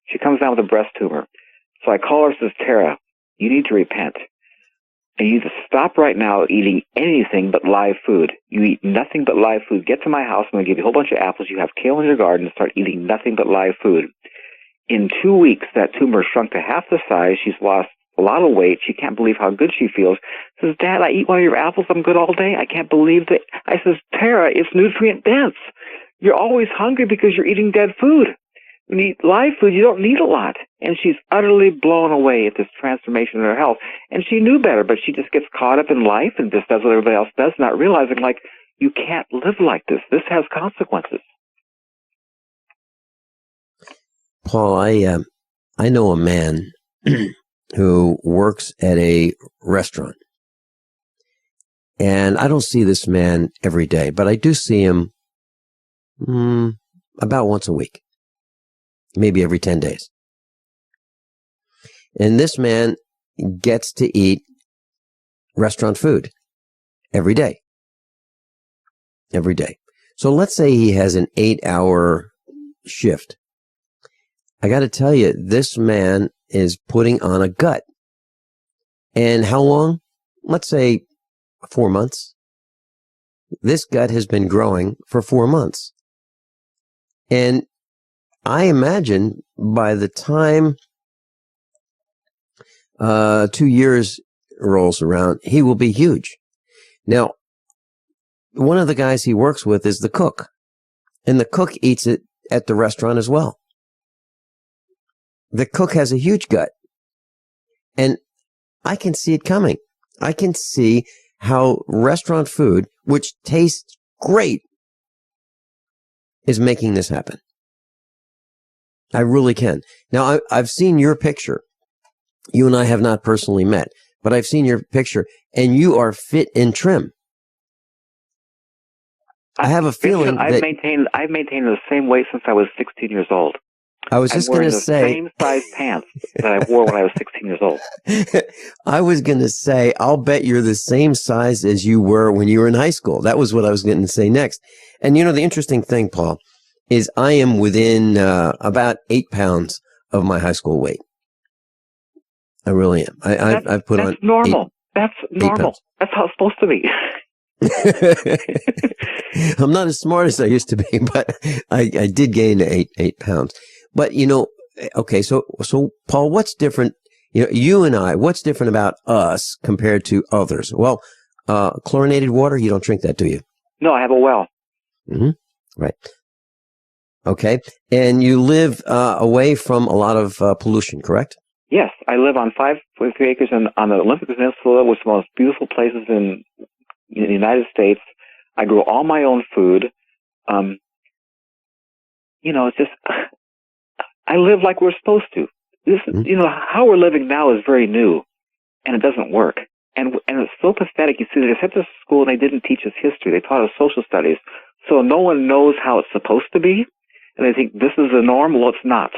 She comes down with a breast tumor. So I call her and says, Tara, you need to repent. And you need to stop right now eating anything but live food. You eat nothing but live food. Get to my house. I'm going to give you a whole bunch of apples. You have kale in your garden, and start eating nothing but live food. In 2 weeks, that tumor shrunk to half the size. She's lost a lot of weight. She can't believe how good she feels. Says, Dad, I eat one of your apples. I'm good all day. I can't believe that. I says, Tara, it's nutrient dense. You're always hungry because you're eating dead food. When you eat live food, you don't need a lot. And she's utterly blown away at this transformation in her health. And she knew better, but she just gets caught up in life and just does what everybody else does, not realizing, you can't live like this. This has consequences.
Paul, I know a man who works at a restaurant. And I don't see this man every day, but I do see him about once a week. Maybe every 10 days. And this man gets to eat restaurant food every day. Every day. So let's say he has an 8-hour shift. I got to tell you, this man is putting on a gut. And how long? Let's say 4 months. This gut has been growing for 4 months. And I imagine by the time 2 years rolls around, he will be huge. Now, one of the guys he works with is the cook, and the cook eats it at the restaurant as well. The cook has a huge gut, and I can see it coming. I can see how restaurant food, which tastes great, is making this happen. I really can. Now, I've seen your picture. You and I have not personally met, but I've seen your picture, and you are fit and trim. I have a feeling
I've maintained the same weight since I was 16 years old.
I was just going to say,
same size pants that I wore when I was 16 years old.
I was going to say, I'll bet you're the same size as you were when you were in high school. That was what I was going to say next. And you know, the interesting thing, Paul, is I am within about 8 pounds of my high school weight. I really am. I've put on
normal. That's normal. That's how it's supposed to be.
I'm not as smart as I used to be, but I did gain 8 pounds. But, you know, okay, so Paul, what's different, you know, you and I, what's different about us compared to others? Well, chlorinated water, you don't drink that, do you?
No, I have a well.
Mm-hmm. Right. Okay. And you live away from a lot of pollution, correct?
Yes, I live on 5.3 acres on the Olympic Peninsula, which is the most beautiful places in the United States. I grow all my own food. You know, it's just, I live like we're supposed to. This, you know, how we're living now is very new, and it doesn't work. And it's so pathetic. You see, they sent us to school and they didn't teach us history. They taught us social studies. So no one knows how it's supposed to be, and they think this is the norm. Well, it's not.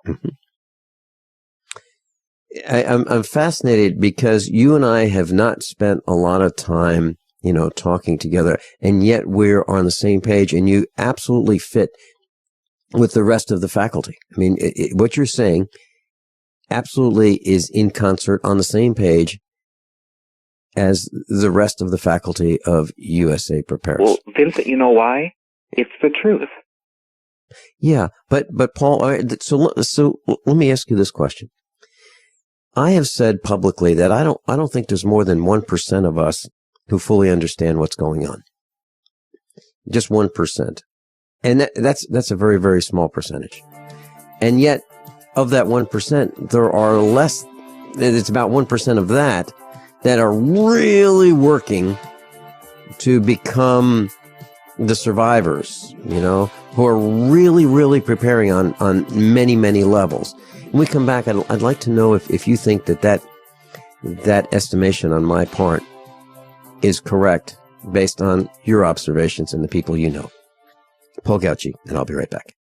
Mm-hmm. I'm fascinated because you and I have not spent a lot of time, you know, talking together, and yet we're on the same page, and you absolutely fit with the rest of the faculty. I mean, what you're saying absolutely is in concert, on the same page as the rest of the faculty of USA Prepares.
Well, Vincent, you know why? It's the truth.
Yeah, but Paul, so let me ask you this question. I have said publicly that I don't think there's more than 1% of us who fully understand what's going on. Just 1%. And that's a very, very small percentage. And yet, of that 1%, there are less, it's about 1% of that are really working to become the survivors, you know, who are really, really preparing on many, many levels. When we come back, I'd like to know if you think that estimation on my part is correct based on your observations and the people you know. Paul Gautschi, and I'll be right back.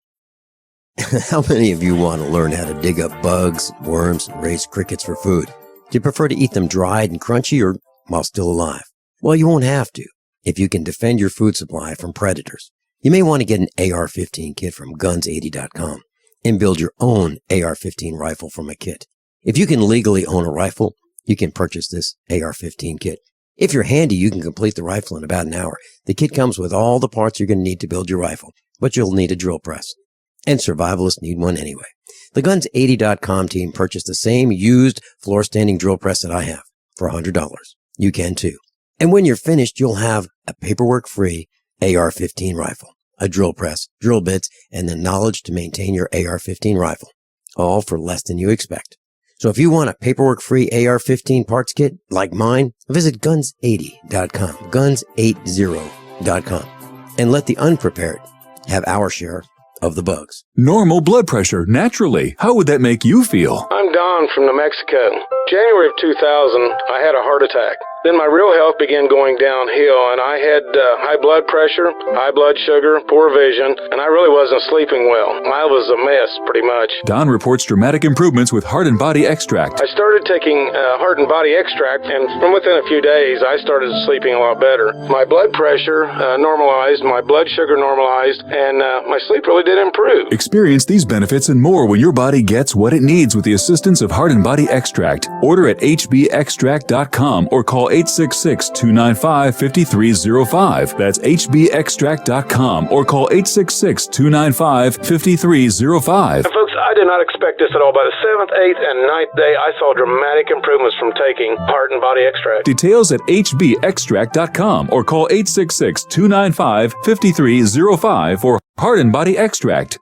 How many of you want to learn how to dig up bugs, worms, and raise crickets for food? Do you prefer to eat them dried and crunchy or while still alive? Well, you won't have to if you can defend your food supply from predators. You may want to get an AR-15 kit from guns80.com and build your own AR-15 rifle from a kit. If you can legally own a rifle, you can purchase this AR-15 kit. If you're handy, you can complete the rifle in about an hour. The kit comes with all the parts you're going to need to build your rifle, but you'll need a drill press. And survivalists need one anyway. The Guns80.com team purchased the same used floor-standing drill press that I have for $100. You can too. And when you're finished, you'll have a paperwork-free AR-15 rifle, a drill press, drill bits, and the knowledge to maintain your AR-15 rifle, all for less than you expect. So if you want a paperwork-free AR-15 parts kit like mine, visit Guns80.com, Guns80.com, and let the unprepared have our share of the bugs.
Normal blood pressure, naturally. How would that make you feel?
I'm Don from New Mexico. January of 2000, I had a heart attack. Then my real health began going downhill, and I had high blood pressure, high blood sugar, poor vision, and I really wasn't sleeping well. I was a mess, pretty much.
Don reports dramatic improvements with Heart and Body Extract.
I started taking Heart and Body Extract, and from within a few days, I started sleeping a lot better. My blood pressure normalized, my blood sugar normalized, and my sleep really did improve.
Experience these benefits and more when your body gets what it needs with the assistance of Heart and Body Extract. Order at hbextract.com or call 866-295-5305. That's hbextract.com or call 866-295-5305.
Folks, I did not expect this at all. By the 7th, 8th, and 9th day, I saw dramatic improvements from taking Heart and Body Extract.
Details at hbextract.com or call 866-295-5305 for Heart and Body Extract.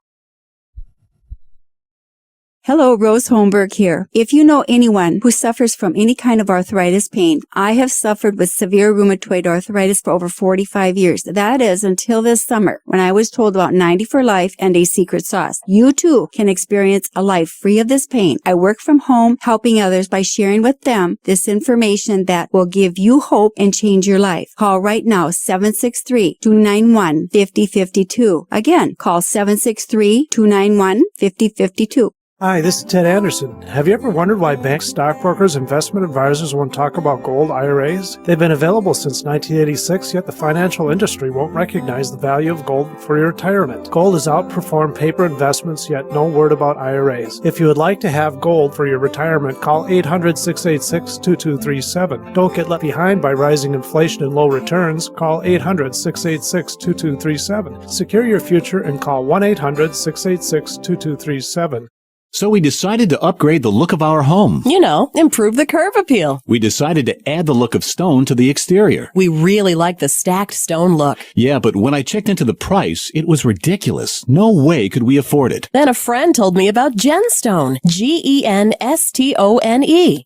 Hello, Rose Holmberg here. If you know anyone who suffers from any kind of arthritis pain, I have suffered with severe rheumatoid arthritis for over 45 years. That is until this summer, when I was told about 90 for Life and a secret sauce. You too can experience a life free of this pain. I work from home, helping others by sharing with them this information that will give you hope and change your life. Call right now, 763-291-5052. Again, call 763-291-5052.
Hi, this is Ted Anderson. Have you ever wondered why banks, stockbrokers, investment advisors won't talk about gold IRAs? They've been available since 1986, yet the financial industry won't recognize the value of gold for your retirement. Gold has outperformed paper investments, yet no word about IRAs. If you would like to have gold for your retirement, call 800-686-2237. Don't get left behind by rising inflation and low returns. Call 800-686-2237. Secure your future and call 1-800-686-2237.
So we decided to upgrade the look of our home.
You know, improve the curve appeal.
We decided to add the look of stone to the exterior.
We really like the stacked stone look.
Yeah, but when I checked into the price, it was ridiculous. No way could we afford it.
Then a friend told me about Genstone. Genstone.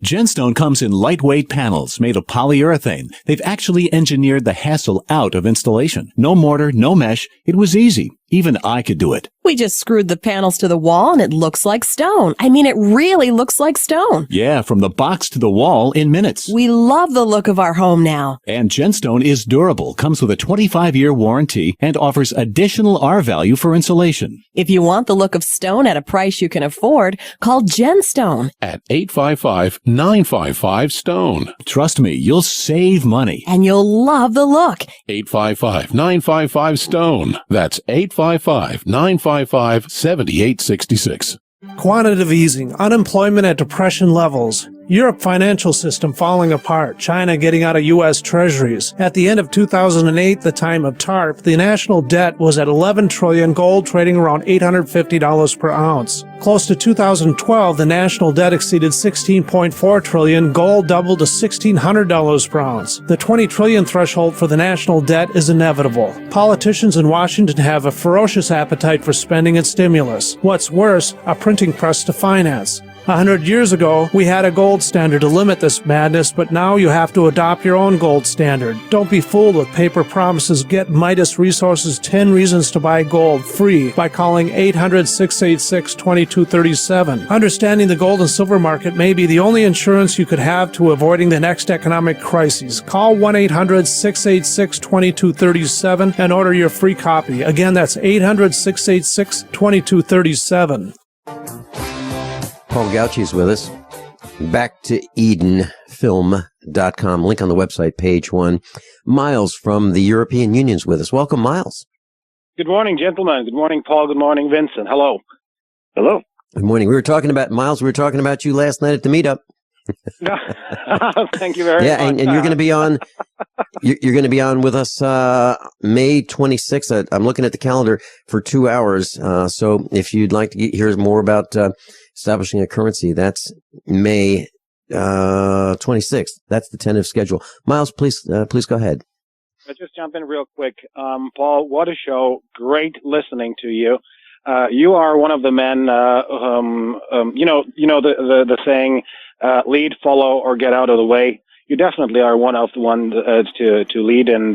Genstone comes in lightweight panels made of polyurethane. They've actually engineered the hassle out of installation. No mortar, no mesh. It was easy. Even I could do it.
We just screwed the panels to the wall and it looks like stone. I mean, it really looks like stone.
Yeah, from the box to the wall in minutes.
We love the look of our home now.
And Genstone is durable, comes with a 25-year warranty, and offers additional R value for insulation.
If you want the look of stone at a price you can afford, call Genstone
at 855-955-STONE.
Trust me, you'll save money.
And you'll love the look.
855-955-STONE. That's 855-955-7866.
Quantitative easing, unemployment at depression levels, Europe financial system falling apart, China getting out of U.S. treasuries. At the end of 2008, the time of TARP, the national debt was at $11 trillion, gold trading around $850 per ounce. Close to 2012, the national debt exceeded $16.4 trillion, gold doubled to $1,600 per ounce. The $20 trillion threshold for the national debt is inevitable. Politicians in Washington have a ferocious appetite for spending and stimulus. What's worse, a printing press to finance. 100 years ago, we had a gold standard to limit this madness, but now you have to adopt your own gold standard. Don't be fooled with paper promises. Get Midas Resources 10 Reasons to Buy Gold free by calling 800-686-2237. Understanding the gold and silver market may be the only insurance you could have to avoiding the next economic crises. Call 1-800-686-2237 and order your free copy. Again, that's 800-686-2237.
Paul Gautschi is with us. Back to EdenFilm.com. Link on the website, page 1. Miles from the European Union's with us. Welcome, Miles.
Good morning, gentlemen. Good morning, Paul. Good morning, Vincent. Hello. Hello.
Good morning. We were talking about, Miles, you last night at the meetup.
Thank you very much.
Yeah, and you're going to be on. You're going to be on with us May 26th. I'm looking at the calendar for 2 hours. So if you'd like to hear more about establishing a currency, that's May 26th. That's the tentative schedule. Miles, please go ahead.
I'll just jump in real quick. Paul, what a show! Great listening to you. You are one of the men. You know the saying. Lead, follow, or get out of the way. You definitely are one of the ones to lead, and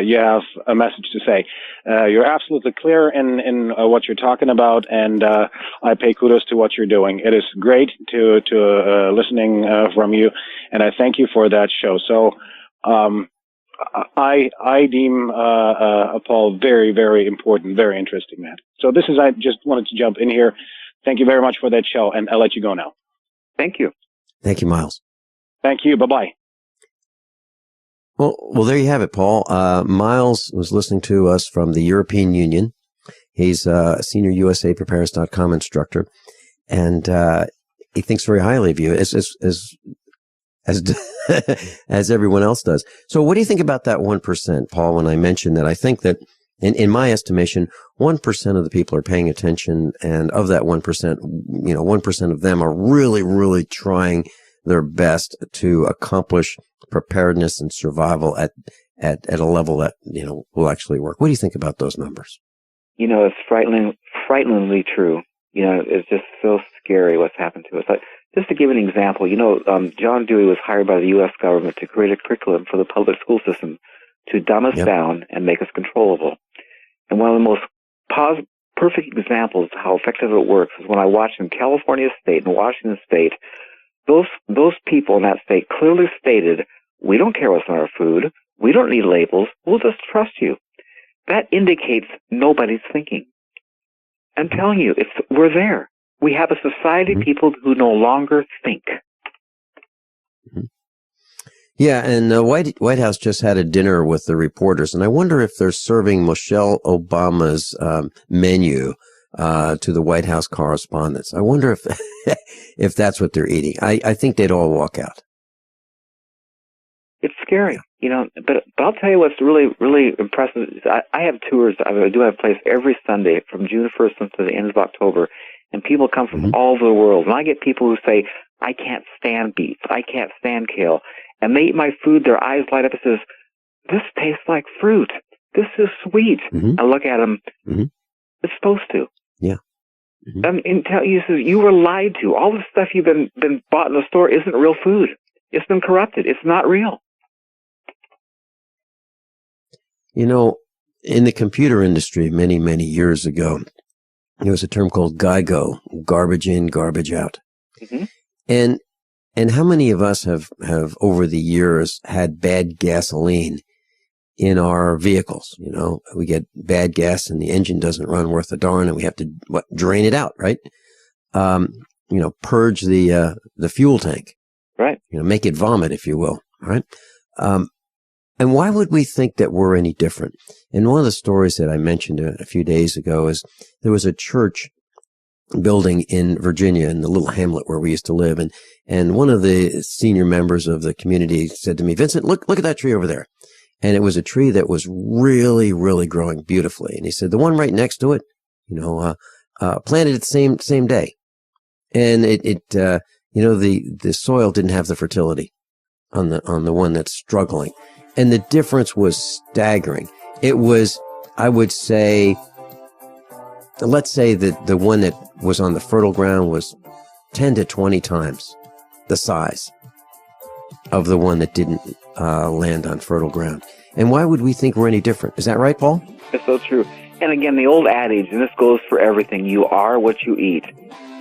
you have a message to say. You're absolutely clear in what you're talking about, and I pay kudos to what you're doing. It is great to listening from you, and I thank you for that show. So I deem Paul very, very important, very interesting man. So I just wanted to jump in here. Thank you very much for that show, and I'll let you go now. Thank you.
Thank you, Miles.
Thank you. Bye-bye.
Well, there you have it, Paul. Miles was listening to us from the European Union. He's a senior USApreparedness.com instructor, and he thinks very highly of you, as everyone else does. So what do you think about that 1%, Paul, when I mentioned that? I think that In my estimation, 1% of the people are paying attention, and of that 1%, 1% of them are really, really trying their best to accomplish preparedness and survival at a level that, will actually work. What do you think about those numbers?
It's frighteningly true. It's just so scary what's happened to us. Just to give an example, John Dewey was hired by the U.S. government to create a curriculum for the public school system to dumb us down and make us controllable. And one of the most perfect examples of how effective it works is when I watched in California State and Washington State, those people in that state clearly stated, we don't care what's on our food, we don't need labels, we'll just trust you. That indicates nobody's thinking. I'm telling you, we're there. We have a society of people who no longer think.
Yeah, and the White House just had a dinner with the reporters, and I wonder if they're serving Michelle Obama's menu to the White House correspondents. I wonder if if that's what they're eating. I think they'd all walk out.
It's scary, but I'll tell you what's really, really impressive. I have tours. I do have a place every Sunday from June 1st until the end of October, and people come from all over the world. And I get people who say, I can't stand beef, I can't stand kale. And they eat my food, their eyes light up and says, this tastes like fruit. This is sweet. I look at them, it's supposed to.
Yeah.
And tell you, you were lied to. All the stuff you've been bought in the store isn't real food. It's been corrupted. It's not real.
In the computer industry many, many years ago, there was a term called GIGO, garbage in, garbage out. And how many of us have over the years had bad gasoline in our vehicles? We get bad gas and the engine doesn't run worth a darn, and we have to drain it out, right? Purge the fuel tank,
right?
Make it vomit, if you will, right? And why would we think that we're any different? And one of the stories that I mentioned a few days ago is there was a church building in Virginia, in the little hamlet where we used to live. And one of the senior members of the community said to me, Vincent, look at that tree over there. And it was a tree that was really, really growing beautifully. And he said, the one right next to it, planted it the same day. And the soil didn't have the fertility on the one that's struggling. And the difference was staggering. It was, I would say, let's say that the one that was on the fertile ground was 10 to 20 times the size of the one that didn't land on fertile ground. And why would we think we're any different? Is that right, Paul?
It's so true. And again, the old adage, and this goes for everything, you are what you eat.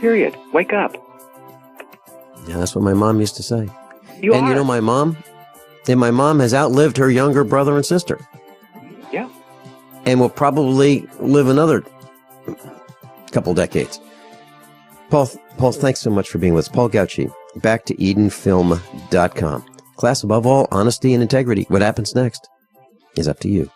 Period. Wake up.
Yeah, that's what my mom used to say.
You are.
My mom has outlived her younger brother and sister.
Yeah.
And will probably live another couple decades. Paul, thanks so much for being with us. Paul Gautschi, backtoedenfilm.com. Class, above all, honesty and integrity. What happens next is up to you.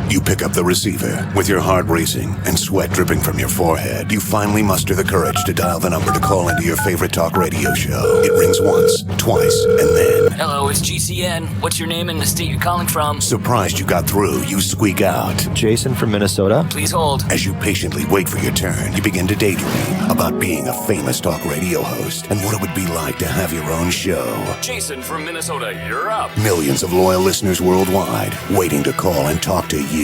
You pick up the receiver. With your heart racing and sweat dripping from your forehead, you finally muster the courage to dial the number to call into your favorite talk radio show. It rings once, twice, and then...
Hello, it's GCN. What's your name and the state you're calling from?
Surprised you got through, you squeak out.
Jason from Minnesota.
Please hold.
As you patiently wait for your turn, you begin to daydream about being a famous talk radio host and what it would be like to have your own show.
Jason from Minnesota, you're up.
Millions of loyal listeners worldwide waiting to call and talk to you.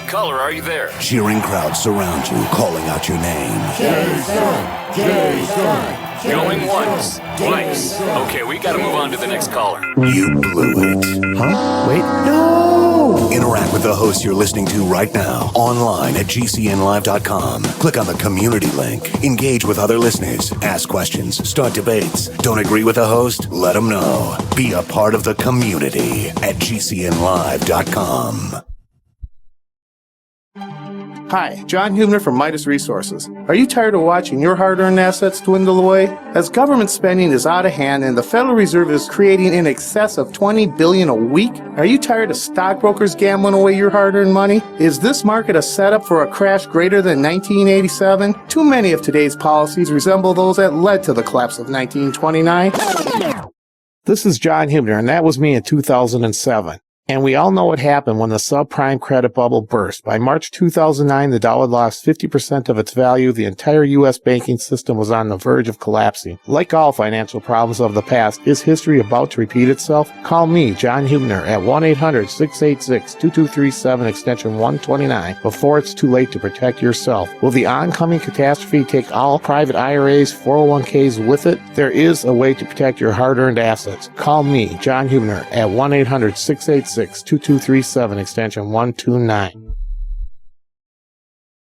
Caller, are you there?
Cheering crowds surround you, calling out your name.
Jason! Jason! Going once, twice. Okay, we gotta move on to the next caller.
You blew it.
Huh? Wait, no!
Interact with the host you're listening to right now, online at gcnlive.com. Click on the community link. Engage with other listeners. Ask questions. Start debates. Don't agree with the host? Let them know. Be a part of the community at gcnlive.com.
Hi, John Hubner from Midas Resources. Are you tired of watching your hard-earned assets dwindle away? As government spending is out of hand and the Federal Reserve is creating in excess of $20 billion a week, are you tired of stockbrokers gambling away your hard-earned money? Is this market a setup for a crash greater than 1987? Too many of today's policies resemble those that led to the collapse of 1929. This is John Hubner, and that was me in 2007. And we all know what happened when the subprime credit bubble burst. By March 2009, the dollar lost 50% of its value. The entire U.S. banking system was on the verge of collapsing. Like all financial problems of the past, is history about to repeat itself? Call me, John Hubner, at 1-800-686-2237, extension 129, before it's too late to protect yourself. Will the oncoming catastrophe take all private IRAs, 401ks with it? There is a way to protect your hard-earned assets. Call me, John Hubner, at 1-800-686-2237, extension 129.